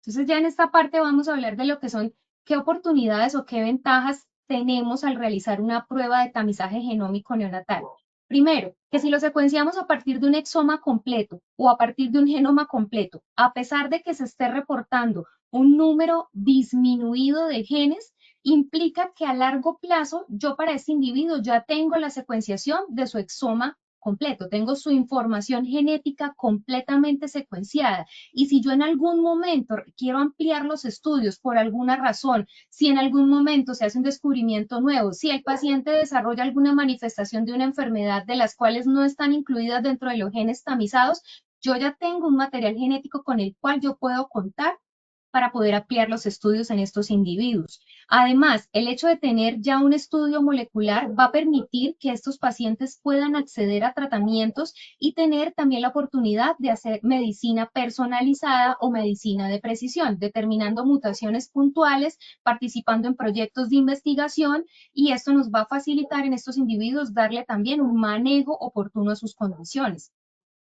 Entonces ya en esta parte vamos a hablar de lo que son, qué oportunidades o qué ventajas tenemos al realizar una prueba de tamizaje genómico neonatal. Primero, que si lo secuenciamos a partir de un exoma completo o a partir de un genoma completo, a pesar de que se esté reportando un número disminuido de genes, implica que a largo plazo yo para este individuo ya tengo la secuenciación de su exoma completo, tengo su información genética completamente secuenciada. Y si yo en algún momento quiero ampliar los estudios por alguna razón, si en algún momento se hace un descubrimiento nuevo, si el paciente desarrolla alguna manifestación de una enfermedad de las cuales no están incluidas dentro de los genes tamizados, yo ya tengo un material genético con el cual yo puedo contar para poder ampliar los estudios en estos individuos. Además, el hecho de tener ya un estudio molecular va a permitir que estos pacientes puedan acceder a tratamientos y tener también la oportunidad de hacer medicina personalizada o medicina de precisión, determinando mutaciones puntuales, participando en proyectos de investigación, y esto nos va a facilitar en estos individuos darle también un manejo oportuno a sus condiciones.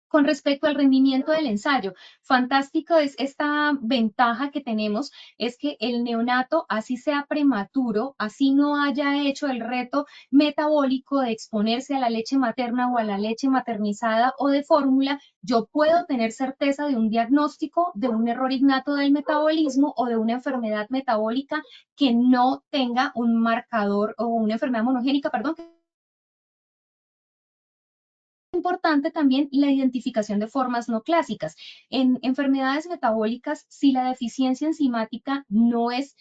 Con respecto al rendimiento del ensayo, fantástico es esta ventaja que tenemos, es que el neonato, así sea prematuro, así no haya hecho el reto metabólico de exponerse a la leche materna o a la leche maternizada o de fórmula, yo puedo tener certeza de un diagnóstico de un error innato del metabolismo o de una enfermedad metabólica que no tenga un marcador, o una enfermedad monogénica, perdón, importante también la identificación de formas no clásicas. En enfermedades metabólicas, si la deficiencia enzimática no es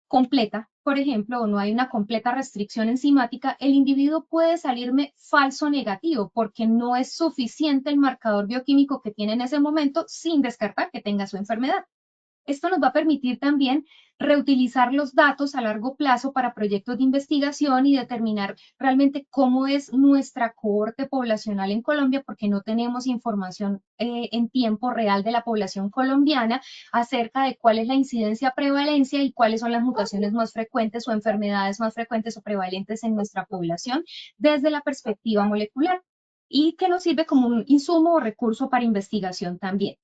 completa, por ejemplo, o no hay una completa restricción enzimática, el individuo puede salirme falso negativo porque no es suficiente el marcador bioquímico que tiene en ese momento, sin descartar que tenga su enfermedad. Esto nos va a permitir también reutilizar los datos a largo plazo para proyectos de investigación y determinar realmente cómo es nuestra cohorte poblacional en Colombia, porque no tenemos información en tiempo real de la población colombiana acerca de cuál es la incidencia, prevalencia y cuáles son las mutaciones más frecuentes o enfermedades más frecuentes o prevalentes en nuestra población desde la perspectiva molecular, y que nos sirve como un insumo o recurso para investigación también.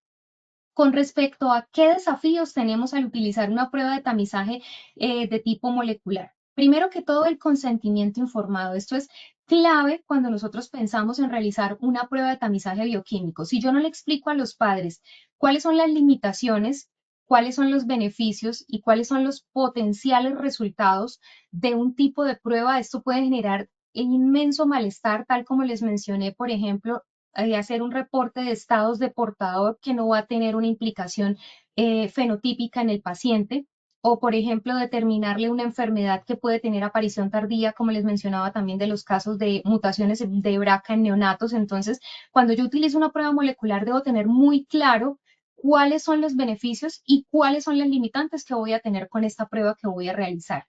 Con respecto a qué desafíos tenemos al utilizar una prueba de tamizaje de tipo molecular. Primero que todo, el consentimiento informado. Esto es clave cuando nosotros pensamos en realizar una prueba de tamizaje bioquímico. Si yo no le explico a los padres cuáles son las limitaciones, cuáles son los beneficios y cuáles son los potenciales resultados de un tipo de prueba, esto puede generar inmenso malestar, tal como les mencioné, por ejemplo, hacer un reporte de estados de portador que no va a tener una implicación fenotípica en el paciente, o por ejemplo determinarle una enfermedad que puede tener aparición tardía, como les mencionaba también de los casos de mutaciones de BRCA en neonatos. Entonces, cuando yo utilizo una prueba molecular, debo tener muy claro cuáles son los beneficios y cuáles son las limitantes que voy a tener con esta prueba que voy a realizar.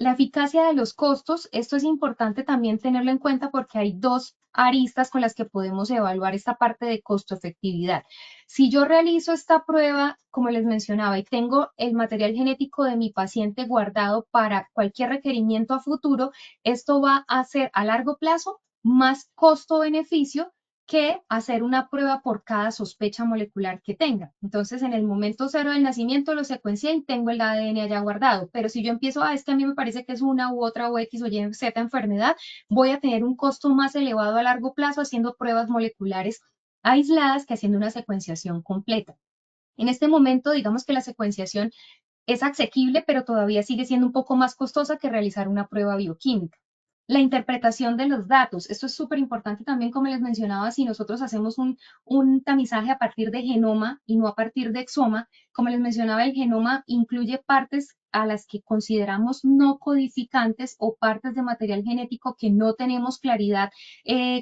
La eficacia de los costos, esto es importante también tenerlo en cuenta porque hay dos aristas con las que podemos evaluar esta parte de costo-efectividad. Si yo realizo esta prueba, como les mencionaba, y tengo el material genético de mi paciente guardado para cualquier requerimiento a futuro, esto va a ser a largo plazo más costo-beneficio que hacer una prueba por cada sospecha molecular que tenga. Entonces, en el momento cero del nacimiento lo secuencié y tengo el ADN allá guardado. Pero si yo empiezo, es que a mí me parece que es una u otra o X o Y, Z enfermedad, voy a tener un costo más elevado a largo plazo haciendo pruebas moleculares aisladas que haciendo una secuenciación completa. En este momento, digamos que la secuenciación es asequible, pero todavía sigue siendo un poco más costosa que realizar una prueba bioquímica. La interpretación de los datos, esto es súper importante también, como les mencionaba, si nosotros hacemos un tamizaje a partir de genoma y no a partir de exoma, como les mencionaba, el genoma incluye partes a las que consideramos no codificantes o partes de material genético que no tenemos claridad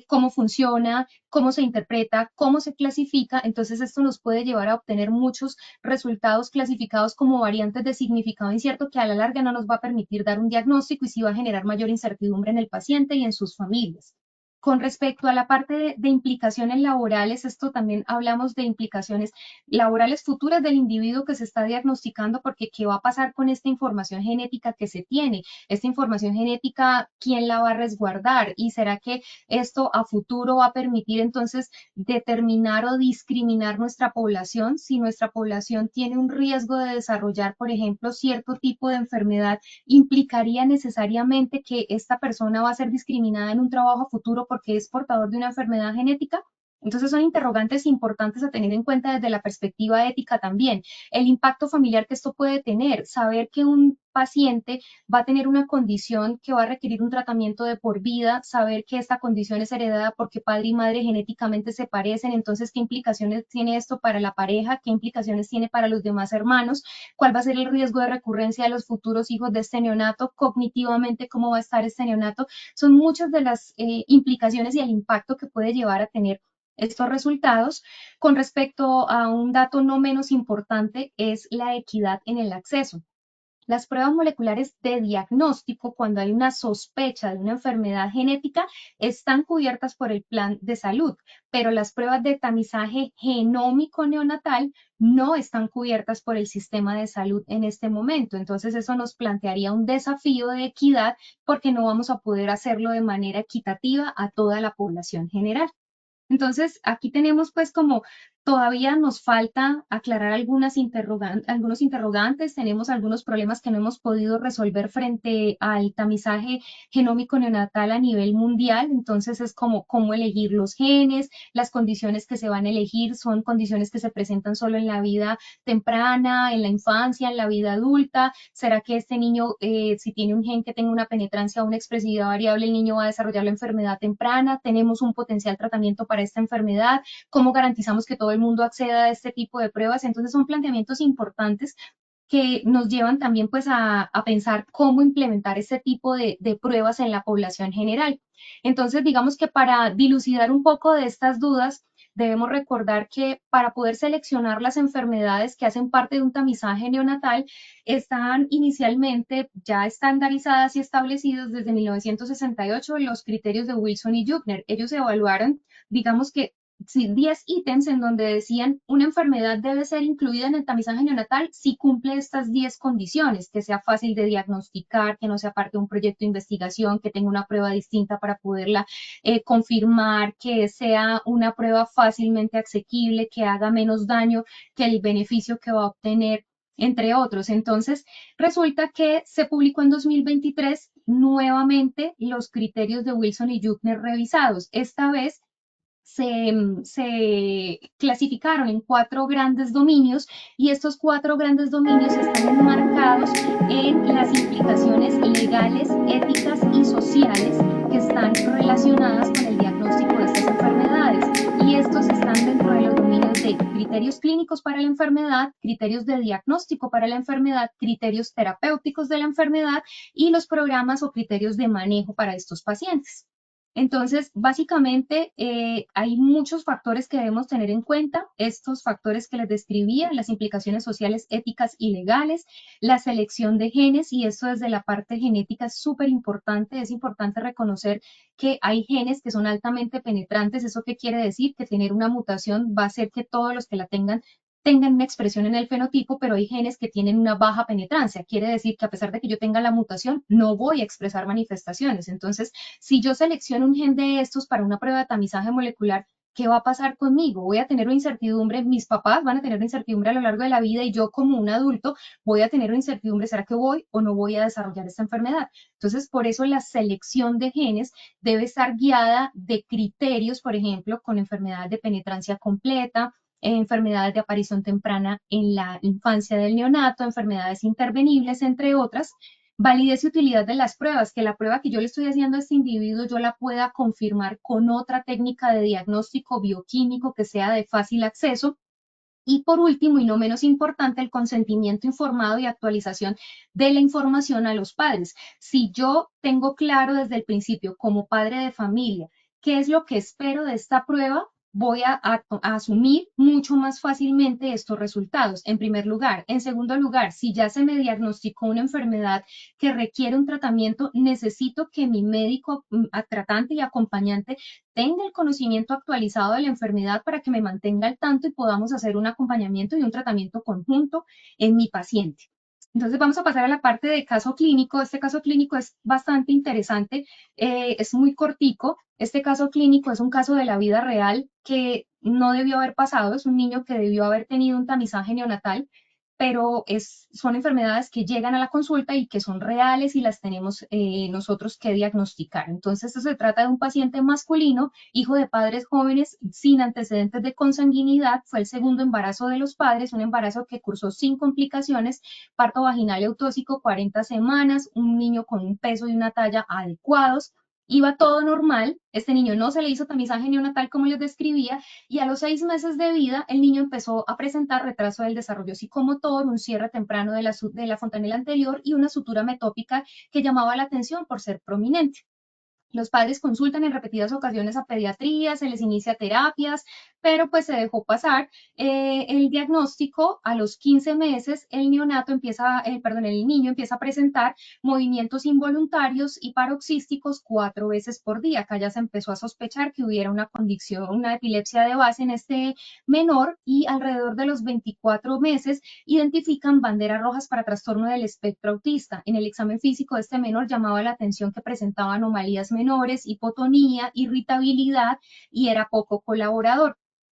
cómo funciona, cómo se interpreta, cómo se clasifica. Entonces esto nos puede llevar a obtener muchos resultados clasificados como variantes de significado incierto que a la larga no nos va a permitir dar un diagnóstico y sí va a generar mayor incertidumbre en el paciente y en sus familias. Con respecto a la parte de implicaciones laborales, esto también hablamos de implicaciones laborales futuras del individuo que se está diagnosticando, porque ¿qué va a pasar con esta información genética que se tiene? Esta información genética, ¿quién la va a resguardar? ¿Y será que esto a futuro va a permitir entonces determinar o discriminar nuestra población? Si nuestra población tiene un riesgo de desarrollar, por ejemplo, cierto tipo de enfermedad, ¿implicaría necesariamente que esta persona va a ser discriminada en un trabajo futuro porque es portador de una enfermedad genética? Entonces son interrogantes importantes a tener en cuenta desde la perspectiva ética también. El impacto familiar que esto puede tener, saber que un paciente va a tener una condición que va a requerir un tratamiento de por vida, saber que esta condición es heredada porque padre y madre genéticamente se parecen, entonces qué implicaciones tiene esto para la pareja, qué implicaciones tiene para los demás hermanos, cuál va a ser el riesgo de recurrencia de los futuros hijos de este neonato, cognitivamente cómo va a estar este neonato. Son muchas de las implicaciones y el impacto que puede llevar a tener estos resultados. Con respecto a un dato no menos importante es la equidad en el acceso. Las pruebas moleculares de diagnóstico, cuando hay una sospecha de una enfermedad genética, están cubiertas por el plan de salud, pero las pruebas de tamizaje genómico neonatal no están cubiertas por el sistema de salud en este momento. Entonces, eso nos plantearía un desafío de equidad porque no vamos a poder hacerlo de manera equitativa a toda la población general. Entonces, aquí tenemos pues como todavía nos falta aclarar algunos interrogantes, tenemos algunos problemas que no hemos podido resolver frente al tamizaje genómico neonatal a nivel mundial, entonces es como cómo elegir los genes, las condiciones que se van a elegir son condiciones que se presentan solo en la vida temprana, en la infancia, en la vida adulta, ¿será que este niño, si tiene un gen que tenga una penetrancia o una expresividad variable, el niño va a desarrollar la enfermedad temprana? ¿Tenemos un potencial tratamiento para esta enfermedad? ¿Cómo garantizamos que todo el mundo acceda a este tipo de pruebas? Entonces son planteamientos importantes que nos llevan también pues a pensar cómo implementar este tipo de pruebas en la población general. Entonces, digamos que para dilucidar un poco de estas dudas, debemos recordar que para poder seleccionar las enfermedades que hacen parte de un tamizaje neonatal, están inicialmente ya estandarizadas y establecidos desde 1968 los criterios de Wilson y Juckner. Ellos evaluaron, digamos que 10 ítems en donde decían una enfermedad debe ser incluida en el tamizaje neonatal si cumple estas 10 condiciones, que sea fácil de diagnosticar, que no sea parte de un proyecto de investigación, que tenga una prueba distinta para poderla confirmar, que sea una prueba fácilmente asequible, que haga menos daño que el beneficio que va a obtener, entre otros. Entonces, resulta que se publicó en 2023 nuevamente los criterios de Wilson y Juckner revisados. Esta vez se clasificaron en 4 grandes dominios y estos 4 grandes dominios están enmarcados en las implicaciones legales, éticas y sociales que están relacionadas con el diagnóstico de estas enfermedades. Y estos están dentro de los dominios de criterios clínicos para la enfermedad, criterios de diagnóstico para la enfermedad, criterios terapéuticos de la enfermedad y los programas o criterios de manejo para estos pacientes. Entonces, básicamente, hay muchos factores que debemos tener en cuenta. Estos factores que les describía, las implicaciones sociales, éticas y legales, la selección de genes, y esto desde la parte genética es súper importante. Es importante reconocer que hay genes que son altamente penetrantes. ¿Eso qué quiere decir? Que tener una mutación va a hacer que todos los que la tengan una expresión en el fenotipo, pero hay genes que tienen una baja penetrancia. Quiere decir que a pesar de que yo tenga la mutación, no voy a expresar manifestaciones. Entonces, si yo selecciono un gen de estos para una prueba de tamizaje molecular, ¿qué va a pasar conmigo? Voy a tener una incertidumbre, mis papás van a tener una incertidumbre a lo largo de la vida y yo como un adulto voy a tener una incertidumbre, ¿será que voy o no voy a desarrollar esta enfermedad? Entonces, por eso la selección de genes debe estar guiada de criterios, por ejemplo, con enfermedades de penetrancia completa, enfermedades de aparición temprana en la infancia del neonato, enfermedades intervenibles, entre otras. Validez y utilidad de las pruebas, que la prueba que yo le estoy haciendo a este individuo yo la pueda confirmar con otra técnica de diagnóstico bioquímico que sea de fácil acceso. Y por último, y no menos importante, el consentimiento informado y actualización de la información a los padres. Si yo tengo claro desde el principio como padre de familia qué es lo que espero de esta prueba, voy a asumir mucho más fácilmente estos resultados, en primer lugar. En segundo lugar, si ya se me diagnosticó una enfermedad que requiere un tratamiento, necesito que mi médico tratante y acompañante tenga el conocimiento actualizado de la enfermedad para que me mantenga al tanto y podamos hacer un acompañamiento y un tratamiento conjunto en mi paciente. Entonces vamos a pasar a la parte de caso clínico. Este caso clínico es bastante interesante, es muy cortico. Este caso clínico es un caso de la vida real que no debió haber pasado, es un niño que debió haber tenido un tamizaje neonatal, pero son enfermedades que llegan a la consulta y que son reales y las tenemos nosotros que diagnosticar. Entonces, esto se trata de un paciente masculino, hijo de padres jóvenes sin antecedentes de consanguinidad. Fue el segundo embarazo de los padres, un embarazo que cursó sin complicaciones, parto vaginal eutóxico, 40 semanas, un niño con un peso y una talla adecuados. Iba todo normal, este niño no se le hizo tamizaje neonatal como les describía, y a los 6 meses de vida el niño empezó a presentar retraso del desarrollo psicomotor, un cierre temprano de la fontanela anterior y una sutura metópica que llamaba la atención por ser prominente. Los padres consultan en repetidas ocasiones a pediatría, se les inicia terapias, pero pues se dejó pasar el diagnóstico. A los 15 meses el niño empieza a presentar movimientos involuntarios y paroxísticos 4 veces por día. Acá ya se empezó a sospechar que hubiera una condición, una epilepsia de base en este menor, y alrededor de los 24 meses identifican banderas rojas para trastorno del espectro autista. En el examen físico de este menor llamaba la atención que presentaba anomalías menores, hipotonía, irritabilidad y era poco colaborador.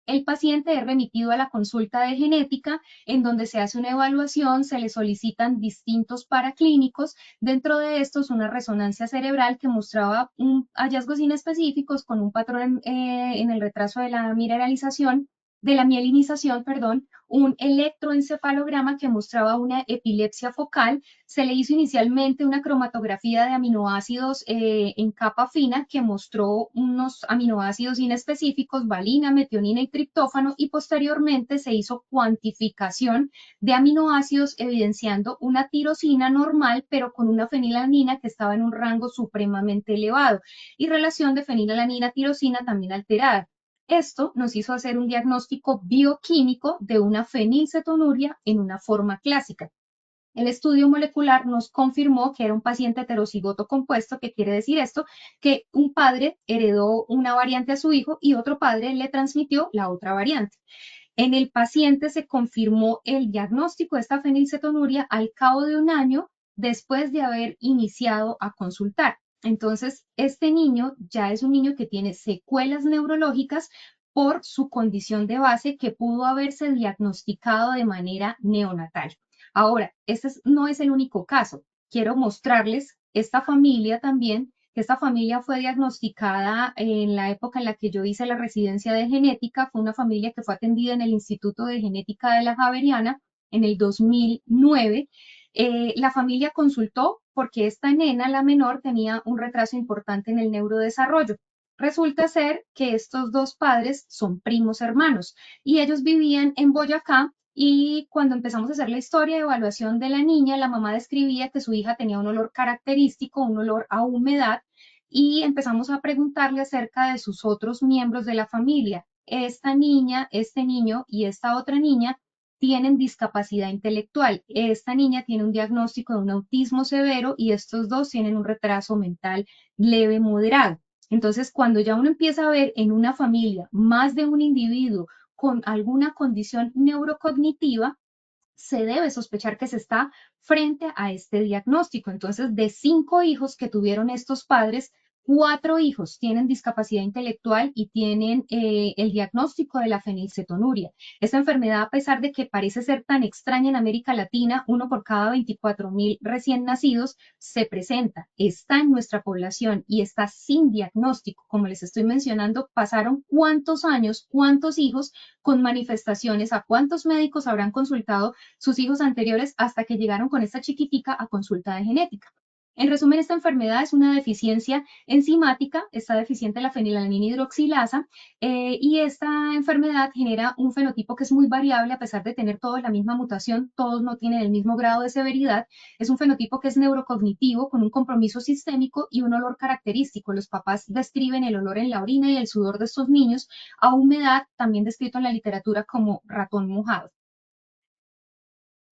El paciente es remitido a la consulta de genética, en donde se hace una evaluación, se le solicitan distintos paraclínicos, dentro de estos una resonancia cerebral que mostraba hallazgos inespecíficos con un patrón en el retraso de la mineralización, de la mielinización, perdón, un electroencefalograma que mostraba una epilepsia focal. Se le hizo inicialmente una cromatografía de aminoácidos en capa fina que mostró unos aminoácidos inespecíficos, valina, metionina y triptófano, y posteriormente se hizo cuantificación de aminoácidos evidenciando una tirosina normal, pero con una fenilalanina que estaba en un rango supremamente elevado y relación de fenilalanina-tirosina también alterada. Esto nos hizo hacer un diagnóstico bioquímico de una fenilcetonuria en una forma clásica. El estudio molecular nos confirmó que era un paciente heterocigoto compuesto. ¿Qué quiere decir esto? Que un padre heredó una variante a su hijo y otro padre le transmitió la otra variante. En el paciente se confirmó el diagnóstico de esta fenilcetonuria al cabo de un año después de haber iniciado a consultar. Entonces, este niño ya es un niño que tiene secuelas neurológicas por su condición de base que pudo haberse diagnosticado de manera neonatal. Ahora, no es el único caso. Quiero mostrarles esta familia también, que esta familia fue diagnosticada en la época en la que yo hice la residencia de genética. Fue una familia que fue atendida en el Instituto de Genética de la Javeriana en el 2009. La familia consultó porque esta nena, la menor, tenía un retraso importante en el neurodesarrollo. Resulta ser que estos dos padres son primos hermanos y ellos vivían en Boyacá, y cuando empezamos a hacer la historia de evaluación de la niña, la mamá describía que su hija tenía un olor característico, un olor a humedad, y empezamos a preguntarle acerca de sus otros miembros de la familia. Esta niña, este niño y esta otra niña tienen discapacidad intelectual. Esta niña tiene un diagnóstico de un autismo severo y estos dos tienen un retraso mental leve moderado. Entonces, cuando ya uno empieza a ver en una familia más de un individuo con alguna condición neurocognitiva, se debe sospechar que se está frente a este diagnóstico. Entonces, de 5 hijos que tuvieron estos padres, 4 hijos tienen discapacidad intelectual y tienen el diagnóstico de la fenilcetonuria. Esta enfermedad, a pesar de que parece ser tan extraña en América Latina, uno por cada 24.000 recién nacidos se presenta, está en nuestra población y está sin diagnóstico. Como les estoy mencionando, pasaron cuántos años, cuántos hijos con manifestaciones, a cuántos médicos habrán consultado sus hijos anteriores hasta que llegaron con esta chiquitica a consulta de genética. En resumen, esta enfermedad es una deficiencia enzimática, está deficiente la fenilalanina hidroxilasa y esta enfermedad genera un fenotipo que es muy variable a pesar de tener todos la misma mutación, todos no tienen el mismo grado de severidad. Es un fenotipo que es neurocognitivo con un compromiso sistémico y un olor característico. Los papás describen el olor en la orina y el sudor de estos niños a humedad, también descrito en la literatura como ratón mojado.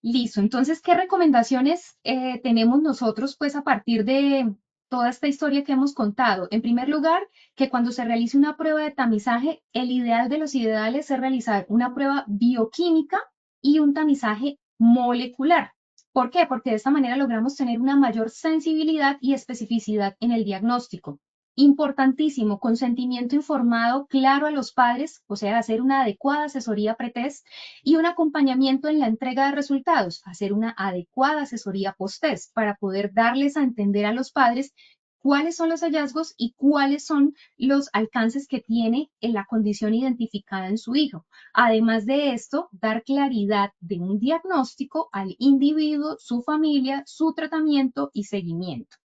Listo, entonces, ¿qué recomendaciones tenemos nosotros pues a partir de toda esta historia que hemos contado? En primer lugar, que cuando se realice una prueba de tamizaje, el ideal de los ideales es realizar una prueba bioquímica y un tamizaje molecular. ¿Por qué? Porque de esta manera logramos tener una mayor sensibilidad y especificidad en el diagnóstico. Importantísimo, consentimiento informado claro a los padres, o sea, hacer una adecuada asesoría pretest y un acompañamiento en la entrega de resultados, hacer una adecuada asesoría post-test para poder darles a entender a los padres cuáles son los hallazgos y cuáles son los alcances que tiene en la condición identificada en su hijo. Además de esto, dar claridad de un diagnóstico al individuo, su familia, su tratamiento y seguimiento.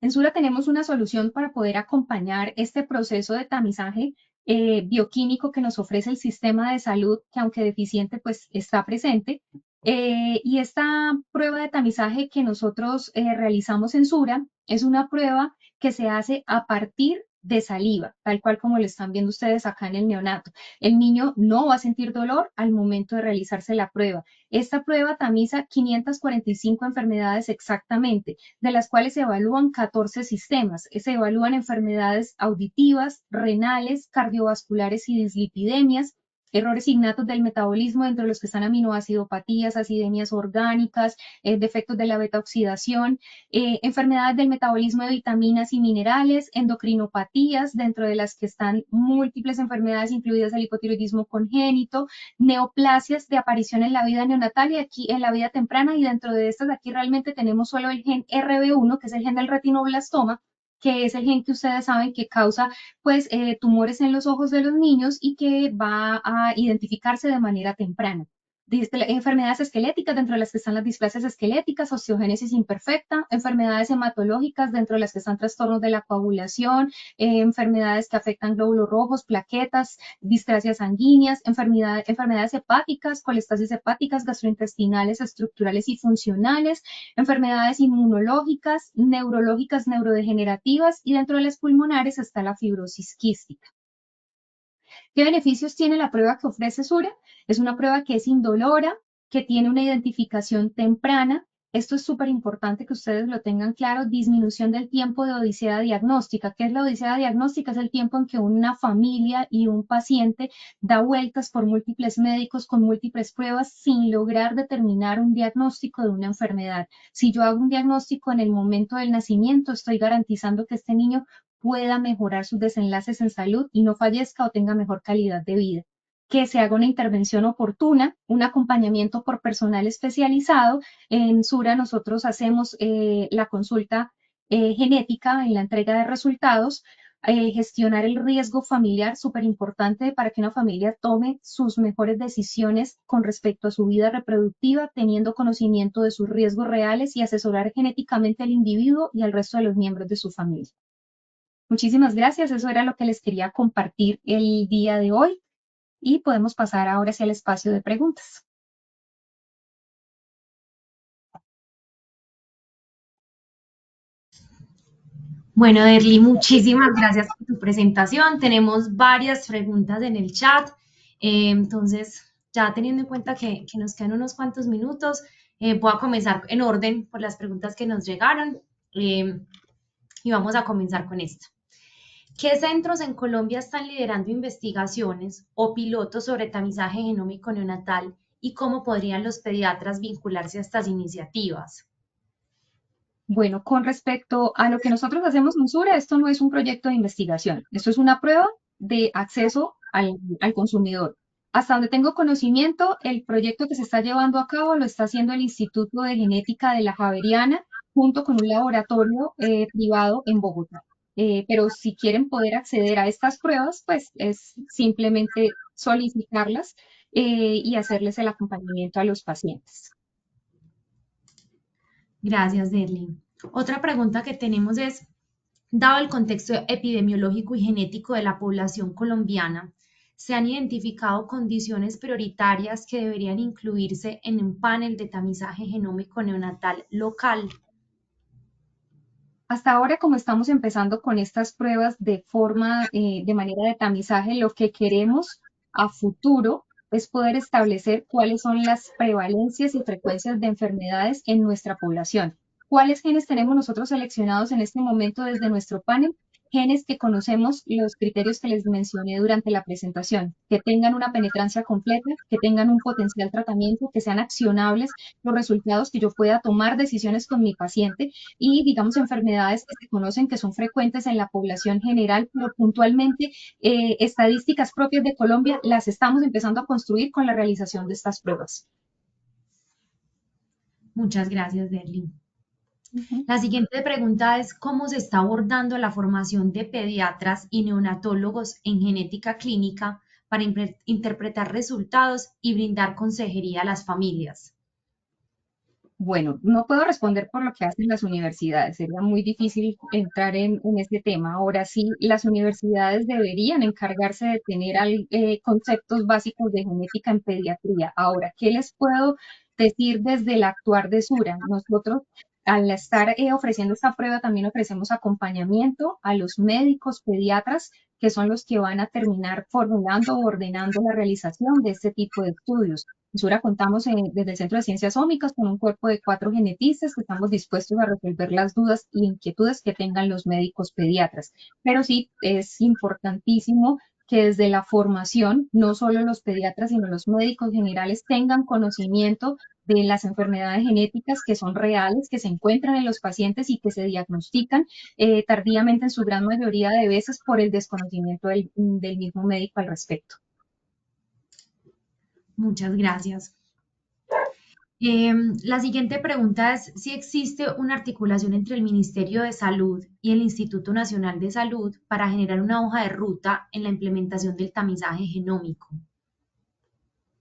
En Sura tenemos una solución para poder acompañar este proceso de tamizaje bioquímico que nos ofrece el sistema de salud, que aunque deficiente, pues está presente. Y esta prueba de tamizaje que nosotros realizamos en Sura es una prueba que se hace a partir de saliva, tal cual como lo están viendo ustedes acá en el neonato. El niño no va a sentir dolor al momento de realizarse la prueba. Esta prueba tamiza 545 enfermedades exactamente, de las cuales se evalúan 14 sistemas. Se evalúan enfermedades auditivas, renales, cardiovasculares y dislipidemias, errores innatos del metabolismo, entre los que están aminoacidopatías, acidemias orgánicas, defectos de la beta-oxidación, enfermedades del metabolismo de vitaminas y minerales, endocrinopatías, dentro de las que están múltiples enfermedades, incluidas el hipotiroidismo congénito, neoplasias de aparición en la vida neonatal y aquí en la vida temprana, y dentro de estas aquí realmente tenemos solo el gen RB1, que es el gen del retinoblastoma, que es el gen que ustedes saben que causa pues tumores en los ojos de los niños y que va a identificarse de manera temprana. Enfermedades esqueléticas, dentro de las que están las displasias esqueléticas, osteogénesis imperfecta, enfermedades hematológicas, dentro de las que están trastornos de la coagulación, enfermedades que afectan glóbulos rojos, plaquetas, displasias sanguíneas, enfermedades hepáticas, colestasis hepáticas, gastrointestinales, estructurales y funcionales, enfermedades inmunológicas, neurológicas, neurodegenerativas y dentro de las pulmonares está la fibrosis quística. ¿Qué beneficios tiene la prueba que ofrece Sura? Es una prueba que es indolora, que tiene una identificación temprana. Esto es súper importante que ustedes lo tengan claro. Disminución del tiempo de odisea diagnóstica. ¿Qué es la odisea diagnóstica? Es el tiempo en que una familia y un paciente da vueltas por múltiples médicos con múltiples pruebas sin lograr determinar un diagnóstico de una enfermedad. Si yo hago un diagnóstico en el momento del nacimiento, estoy garantizando que este niño pueda mejorar sus desenlaces en salud y no fallezca o tenga mejor calidad de vida. Que se haga una intervención oportuna, un acompañamiento por personal especializado. En Sura nosotros hacemos la consulta genética en la entrega de resultados, gestionar el riesgo familiar, súper importante para que una familia tome sus mejores decisiones con respecto a su vida reproductiva, teniendo conocimiento de sus riesgos reales y asesorar genéticamente al individuo y al resto de los miembros de su familia. Muchísimas gracias, eso era lo que les quería compartir el día de hoy y podemos pasar ahora hacia el espacio de preguntas. Bueno, Derly, muchísimas gracias por tu presentación. Tenemos varias preguntas en el chat. Entonces, ya teniendo en cuenta que nos quedan unos cuantos minutos, voy a comenzar en orden por las preguntas que nos llegaron y vamos a comenzar con esto. ¿Qué centros en Colombia están liderando investigaciones o pilotos sobre tamizaje genómico neonatal y cómo podrían los pediatras vincularse a estas iniciativas? Bueno, con respecto a lo que nosotros hacemos en Sura, esto no es un proyecto de investigación, esto es una prueba de acceso al consumidor. Hasta donde tengo conocimiento, el proyecto que se está llevando a cabo lo está haciendo el Instituto de Genética de la Javeriana junto con un laboratorio privado en Bogotá. Pero si quieren poder acceder a estas pruebas, pues es simplemente solicitarlas y hacerles el acompañamiento a los pacientes. Gracias, Derly. Otra pregunta que tenemos es, dado el contexto epidemiológico y genético de la población colombiana, ¿se han identificado condiciones prioritarias que deberían incluirse en un panel de tamizaje genómico neonatal local? Hasta ahora, como estamos empezando con estas pruebas de manera de tamizaje, lo que queremos a futuro es poder establecer cuáles son las prevalencias y frecuencias de enfermedades en nuestra población. ¿Cuáles genes tenemos nosotros seleccionados en este momento desde nuestro panel? Genes que conocemos los criterios que les mencioné durante la presentación, que tengan una penetrancia completa, que tengan un potencial tratamiento, que sean accionables los resultados, que yo pueda tomar decisiones con mi paciente y, digamos, enfermedades que se conocen que son frecuentes en la población general, pero puntualmente estadísticas propias de Colombia las estamos empezando a construir con la realización de estas pruebas. Muchas gracias, Derly. Uh -huh. La siguiente pregunta es, ¿cómo se está abordando la formación de pediatras y neonatólogos en genética clínica para interpretar resultados y brindar consejería a las familias? Bueno, no puedo responder por lo que hacen las universidades, sería muy difícil entrar en este tema. Ahora sí, las universidades deberían encargarse de tener conceptos básicos de genética en pediatría. Ahora, ¿qué les puedo decir desde el actuar de Sura? Nosotros, al estar ofreciendo esta prueba, también ofrecemos acompañamiento a los médicos pediatras, que son los que van a terminar formulando o ordenando la realización de este tipo de estudios. En Sura contamos desde el Centro de Ciencias Ómicas con un cuerpo de 4 genetistas que estamos dispuestos a resolver las dudas y inquietudes que tengan los médicos pediatras. Pero sí es importantísimo que desde la formación, no solo los pediatras, sino los médicos generales tengan conocimiento de las enfermedades genéticas que son reales, que se encuentran en los pacientes y que se diagnostican tardíamente en su gran mayoría de veces por el desconocimiento del mismo médico al respecto. Muchas gracias. La siguiente pregunta es si existe una articulación entre el Ministerio de Salud y el Instituto Nacional de Salud para generar una hoja de ruta en la implementación del tamizaje genómico.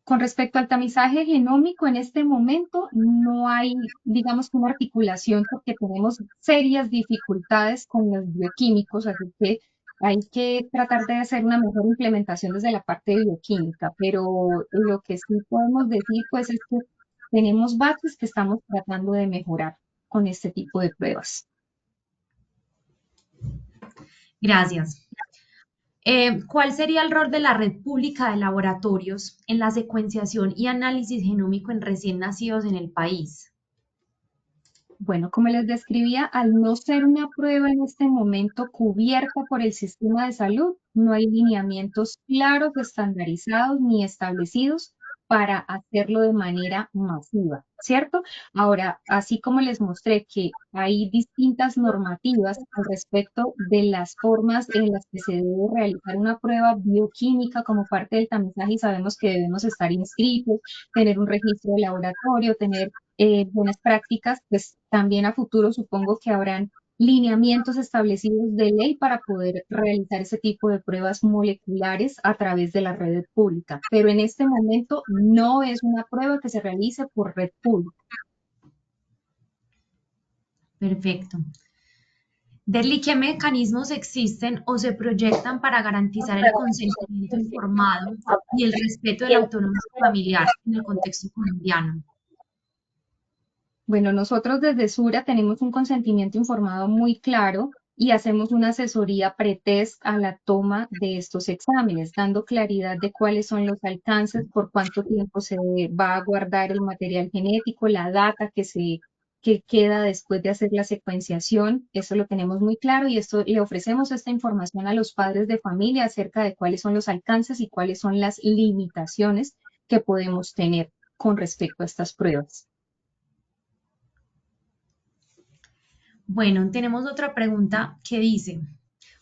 Con respecto al tamizaje genómico, en este momento no hay, digamos, una articulación porque tenemos serias dificultades con los bioquímicos, así que hay que tratar de hacer una mejor implementación desde la parte de bioquímica, pero lo que sí podemos decir, pues, es que tenemos baches que estamos tratando de mejorar con este tipo de pruebas. Gracias. ¿Cuál sería el rol de la red pública de laboratorios en la secuenciación y análisis genómico en recién nacidos en el país? Bueno, como les describía, al no ser una prueba en este momento cubierta por el sistema de salud, no hay lineamientos claros, estandarizados ni establecidos para hacerlo de manera masiva, ¿cierto? Ahora, así como les mostré que hay distintas normativas al respecto de las formas en las que se debe realizar una prueba bioquímica como parte del tamizaje y sabemos que debemos estar inscritos, tener un registro de laboratorio, tener buenas prácticas, pues también a futuro supongo que habrán lineamientos establecidos de ley para poder realizar ese tipo de pruebas moleculares a través de la red pública. Pero en este momento no es una prueba que se realice por red pública. Perfecto. Derly, ¿qué mecanismos existen o se proyectan para garantizar el consentimiento informado y el respeto de la autonomía familiar en el contexto colombiano? Bueno, nosotros desde Sura tenemos un consentimiento informado muy claro y hacemos una asesoría pretest a la toma de estos exámenes, dando claridad de cuáles son los alcances, por cuánto tiempo se va a guardar el material genético, la data que queda después de hacer la secuenciación. Eso lo tenemos muy claro y esto le ofrecemos esta información a los padres de familia acerca de cuáles son los alcances y cuáles son las limitaciones que podemos tener con respecto a estas pruebas. Bueno, tenemos otra pregunta que dice,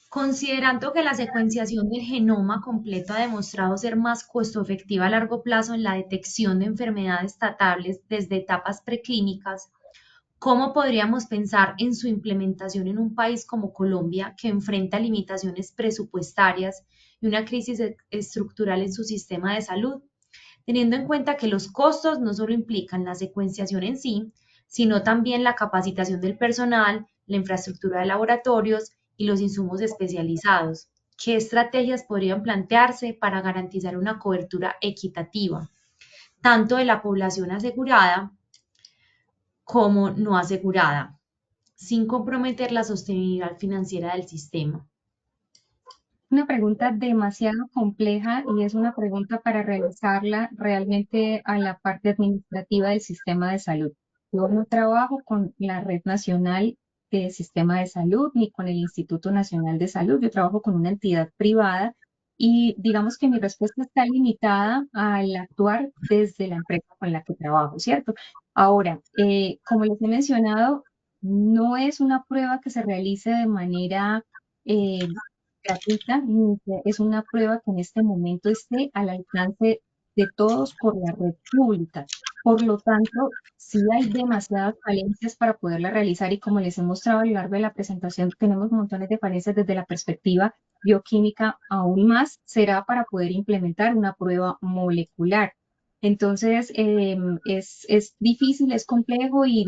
considerando que la secuenciación del genoma completo ha demostrado ser más costo efectiva a largo plazo en la detección de enfermedades tratables desde etapas preclínicas, ¿cómo podríamos pensar en su implementación en un país como Colombia, que enfrenta limitaciones presupuestarias y una crisis estructural en su sistema de salud? Teniendo en cuenta que los costos no solo implican la secuenciación en sí, sino también la capacitación del personal, la infraestructura de laboratorios y los insumos especializados. ¿Qué estrategias podrían plantearse para garantizar una cobertura equitativa, tanto de la población asegurada como no asegurada, sin comprometer la sostenibilidad financiera del sistema? Una pregunta demasiado compleja y es una pregunta para realizarla realmente a la parte administrativa del sistema de salud. Yo no trabajo con la Red Nacional de Sistema de Salud ni con el Instituto Nacional de Salud. Yo trabajo con una entidad privada y digamos que mi respuesta está limitada al actuar desde la empresa con la que trabajo, ¿cierto? Ahora, como les he mencionado, no es una prueba que se realice de manera eh, gratuita, ni es una prueba que en este momento esté al alcance de todos por la red pública. Por lo tanto, sí hay demasiadas falencias para poderla realizar y como les he mostrado a lo largo de la presentación, tenemos montones de falencias desde la perspectiva bioquímica, aún más será para poder implementar una prueba molecular. Entonces, es difícil, es complejo y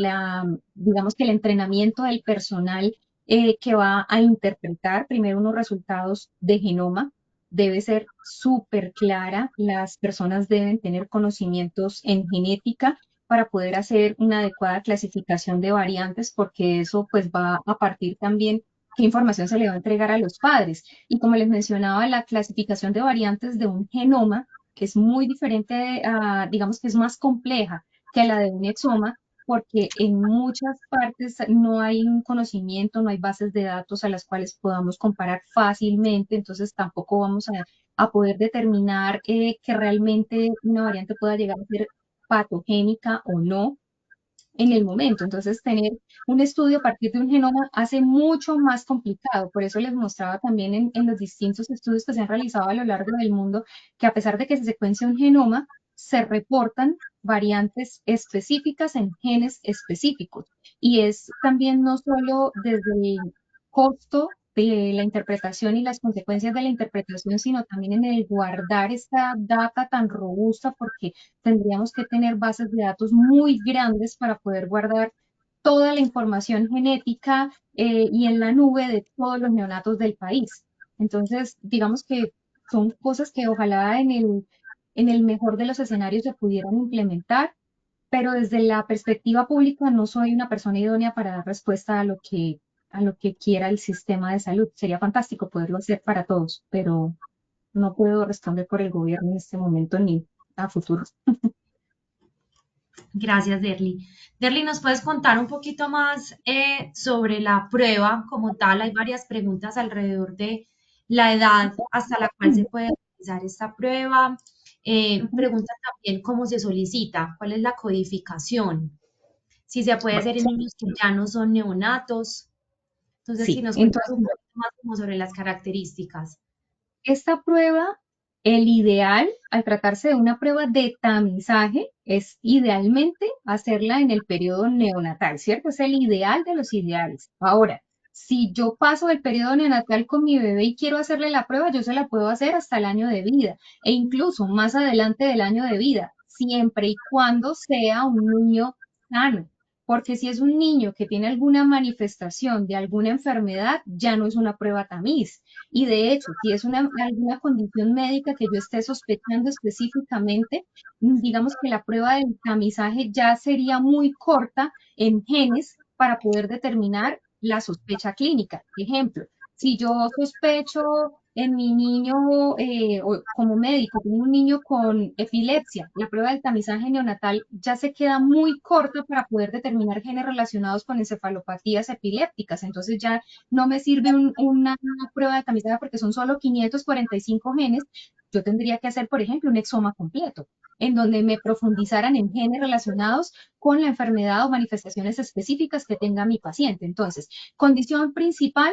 digamos que el entrenamiento del personal que va a interpretar primero unos resultados de genoma. Debe ser súper clara, las personas deben tener conocimientos en genética para poder hacer una adecuada clasificación de variantes, porque eso pues va a partir también qué información se le va a entregar a los padres. Y como les mencionaba, la clasificación de variantes de un genoma, que es muy diferente, digamos que es más compleja que la de un exoma, porque en muchas partes no hay un conocimiento, no hay bases de datos a las cuales podamos comparar fácilmente, entonces tampoco vamos a poder determinar que realmente una variante pueda llegar a ser patogénica o no en el momento. Entonces, tener un estudio a partir de un genoma hace mucho más complicado. Por eso les mostraba también en los distintos estudios que se han realizado a lo largo del mundo que a pesar de que se secuencia un genoma, se reportan variantes específicas en genes específicos. Y es también no solo desde el costo de la interpretación y las consecuencias de la interpretación, sino también en el guardar esta data tan robusta, porque tendríamos que tener bases de datos muy grandes para poder guardar toda la información genética y en la nube de todos los neonatos del país. Entonces, digamos que son cosas que ojalá en el mejor de los escenarios se pudieran implementar, pero desde la perspectiva pública no soy una persona idónea para dar respuesta a lo que quiera el sistema de salud. Sería fantástico poderlo hacer para todos, pero no puedo responder por el gobierno en este momento ni a futuro. Gracias, Derly. Derly, ¿nos puedes contar un poquito más sobre la prueba como tal? Hay varias preguntas alrededor de la edad hasta la cual se puede realizar esta prueba. Ujú. Preguntan también cómo se solicita, cuál es la codificación, si se puede Bueno, hacer en niños que ya no son neonatos. Entonces, si sí, nos cuentas un entonces poquito más como sobre las características. esta prueba, el ideal, al tratarse de una prueba de tamizaje, es idealmente hacerla en el periodo neonatal, ¿cierto? Es el ideal de los ideales. Ahora, si yo paso el periodo neonatal con mi bebé y quiero hacerle la prueba, yo se la puedo hacer hasta el año de vida e incluso más adelante del año de vida, siempre y cuando sea un niño sano. Porque si es un niño que tiene alguna manifestación de alguna enfermedad, ya no es una prueba tamiz. Y de hecho, si es alguna condición médica que yo esté sospechando específicamente, digamos que la prueba del tamizaje ya sería muy corta en genes para poder determinar la sospecha clínica. Ejemplo, si yo sospecho en mi niño, o como médico, tengo un niño con epilepsia, la prueba del tamizaje neonatal ya se queda muy corta para poder determinar genes relacionados con encefalopatías epilépticas. Entonces ya no me sirve una prueba de tamizaje porque son solo 545 genes. Yo tendría que hacer, por ejemplo, un exoma completo, en donde me profundizaran en genes relacionados con la enfermedad o manifestaciones específicas que tenga mi paciente. Entonces, condición principal,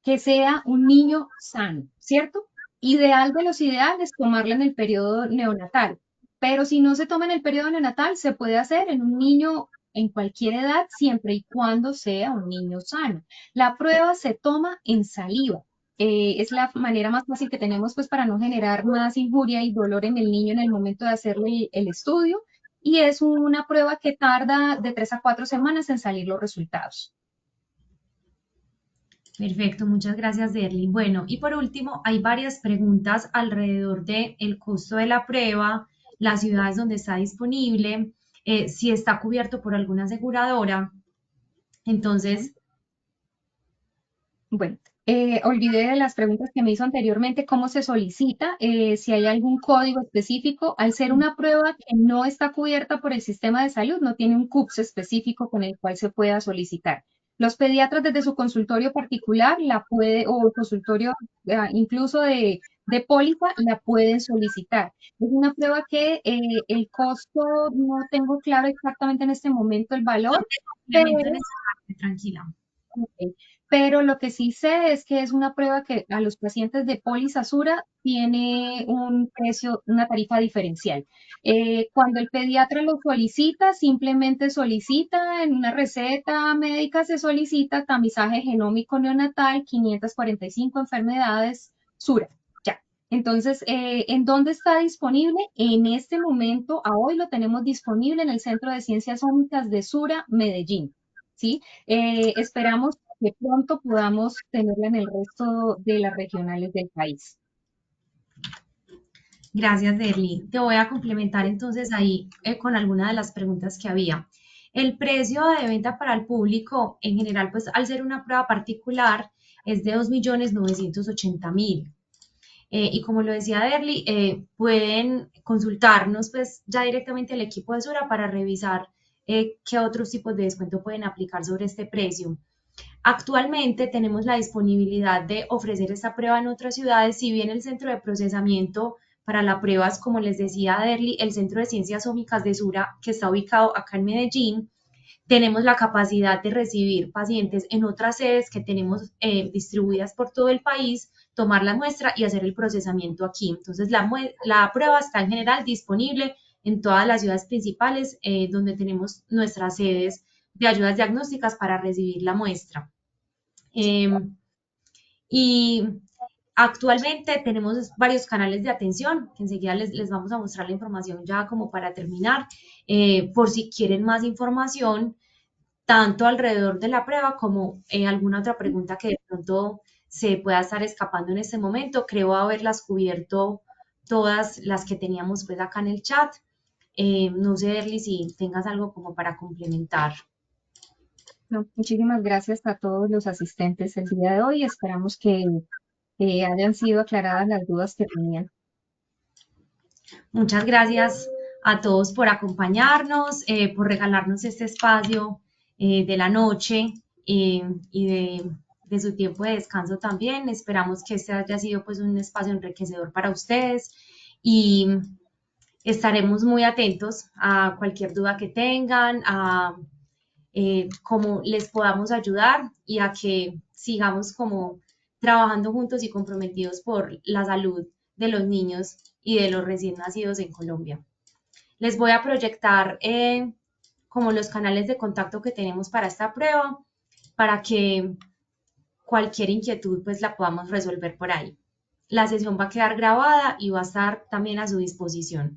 que sea un niño sano, ¿cierto? Ideal de los ideales, tomarla en el periodo neonatal. Pero si no se toma en el periodo neonatal, se puede hacer en un niño en cualquier edad, siempre y cuando sea un niño sano. La prueba se toma en saliva. Es la manera más fácil que tenemos pues para no generar más injuria y dolor en el niño en el momento de hacerle el estudio, y es una prueba que tarda de 3 a 4 semanas en salir los resultados. Perfecto, muchas gracias, Derly. Bueno, y por último, hay varias preguntas alrededor del costo de la prueba, las ciudades donde está disponible, si está cubierto por alguna aseguradora. Entonces, Bueno, olvidé de las preguntas que me hizo anteriormente, cómo se solicita, si hay algún código específico. Al ser una prueba que no está cubierta por el sistema de salud, no tiene un CUPS específico con el cual se pueda solicitar. Los pediatras desde su consultorio particular la puede, o consultorio incluso de póliza, la pueden solicitar. Es una prueba que el costo no tengo claro exactamente en este momento el no valor, te pero complemento en esa parte, tranquila. ok. Pero lo que sí sé es que es una prueba que a los pacientes de póliza Sura tiene un precio, una tarifa diferencial. Cuando el pediatra lo solicita, simplemente solicita en una receta médica, se solicita tamizaje genómico neonatal, 545 enfermedades Sura. Ya. Entonces, ¿en dónde está disponible? En este momento, a hoy lo tenemos disponible en el Centro de Ciencias Ómicas de Sura, Medellín. ¿Sí? Esperamos que pronto podamos tenerla en el resto de las regionales del país. Gracias, Derly. Te voy a complementar entonces ahí con alguna de las preguntas que había. El precio de venta para el público, en general, pues al ser una prueba particular, es de 2.980.000. Y como lo decía Derly, pueden consultarnos pues ya directamente al equipo de Sura para revisar qué otros tipos de descuento pueden aplicar sobre este precio. Actualmente tenemos la disponibilidad de ofrecer esta prueba en otras ciudades, si bien el centro de procesamiento para la prueba es, como les decía Derly, el Centro de Ciencias Ómicas de Sura, que está ubicado acá en Medellín. Tenemos la capacidad de recibir pacientes en otras sedes que tenemos distribuidas por todo el país, tomar la muestra y hacer el procesamiento aquí. Entonces, la prueba está en general disponible en todas las ciudades principales donde tenemos nuestras sedes de ayudas diagnósticas para recibir la muestra. Y actualmente tenemos varios canales de atención, que enseguida les vamos a mostrar la información ya como para terminar, por si quieren más información, tanto alrededor de la prueba como alguna otra pregunta que de pronto se pueda estar escapando en este momento. Creo haberlas cubierto todas las que teníamos pues acá en el chat. No sé, Erly, si tengas algo como para complementar. No, muchísimas gracias a todos los asistentes el día de hoy. Esperamos que hayan sido aclaradas las dudas que tenían. Muchas gracias a todos por acompañarnos, por regalarnos este espacio de la noche y de su tiempo de descanso también. Esperamos que este haya sido pues un espacio enriquecedor para ustedes y estaremos muy atentos a cualquier duda que tengan, a cómo les podamos ayudar y a que sigamos como trabajando juntos y comprometidos por la salud de los niños y de los recién nacidos en Colombia. Les voy a proyectar como los canales de contacto que tenemos para esta prueba para que cualquier inquietud pues la podamos resolver por ahí. La sesión va a quedar grabada y va a estar también a su disposición.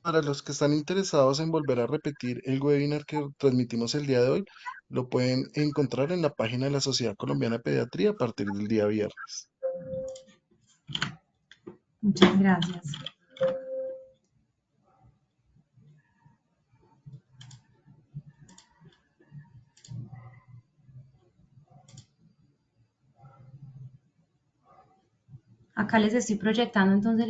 Para los que están interesados en volver a repetir el webinar que transmitimos el día de hoy, lo pueden encontrar en la página de la Sociedad Colombiana de Pediatría a partir del día viernes. Muchas gracias. Acá les estoy proyectando entonces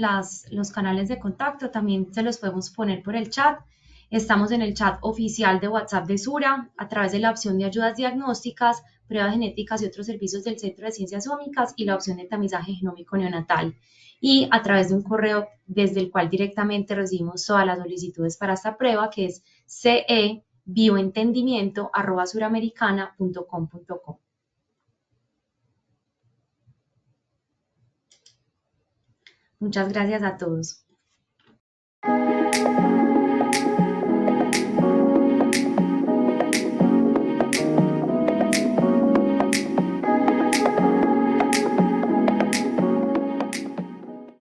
los canales de contacto, también se los podemos poner por el chat. Estamos en el chat oficial de WhatsApp de Sura, a través de la opción de ayudas diagnósticas, pruebas genéticas y otros servicios del Centro de Ciencias Ómicas y la opción de tamizaje genómico neonatal. Y a través de un correo desde el cual directamente recibimos todas las solicitudes para esta prueba, que es cebioentendimiento@suramericana.com.co. Muchas gracias a todos.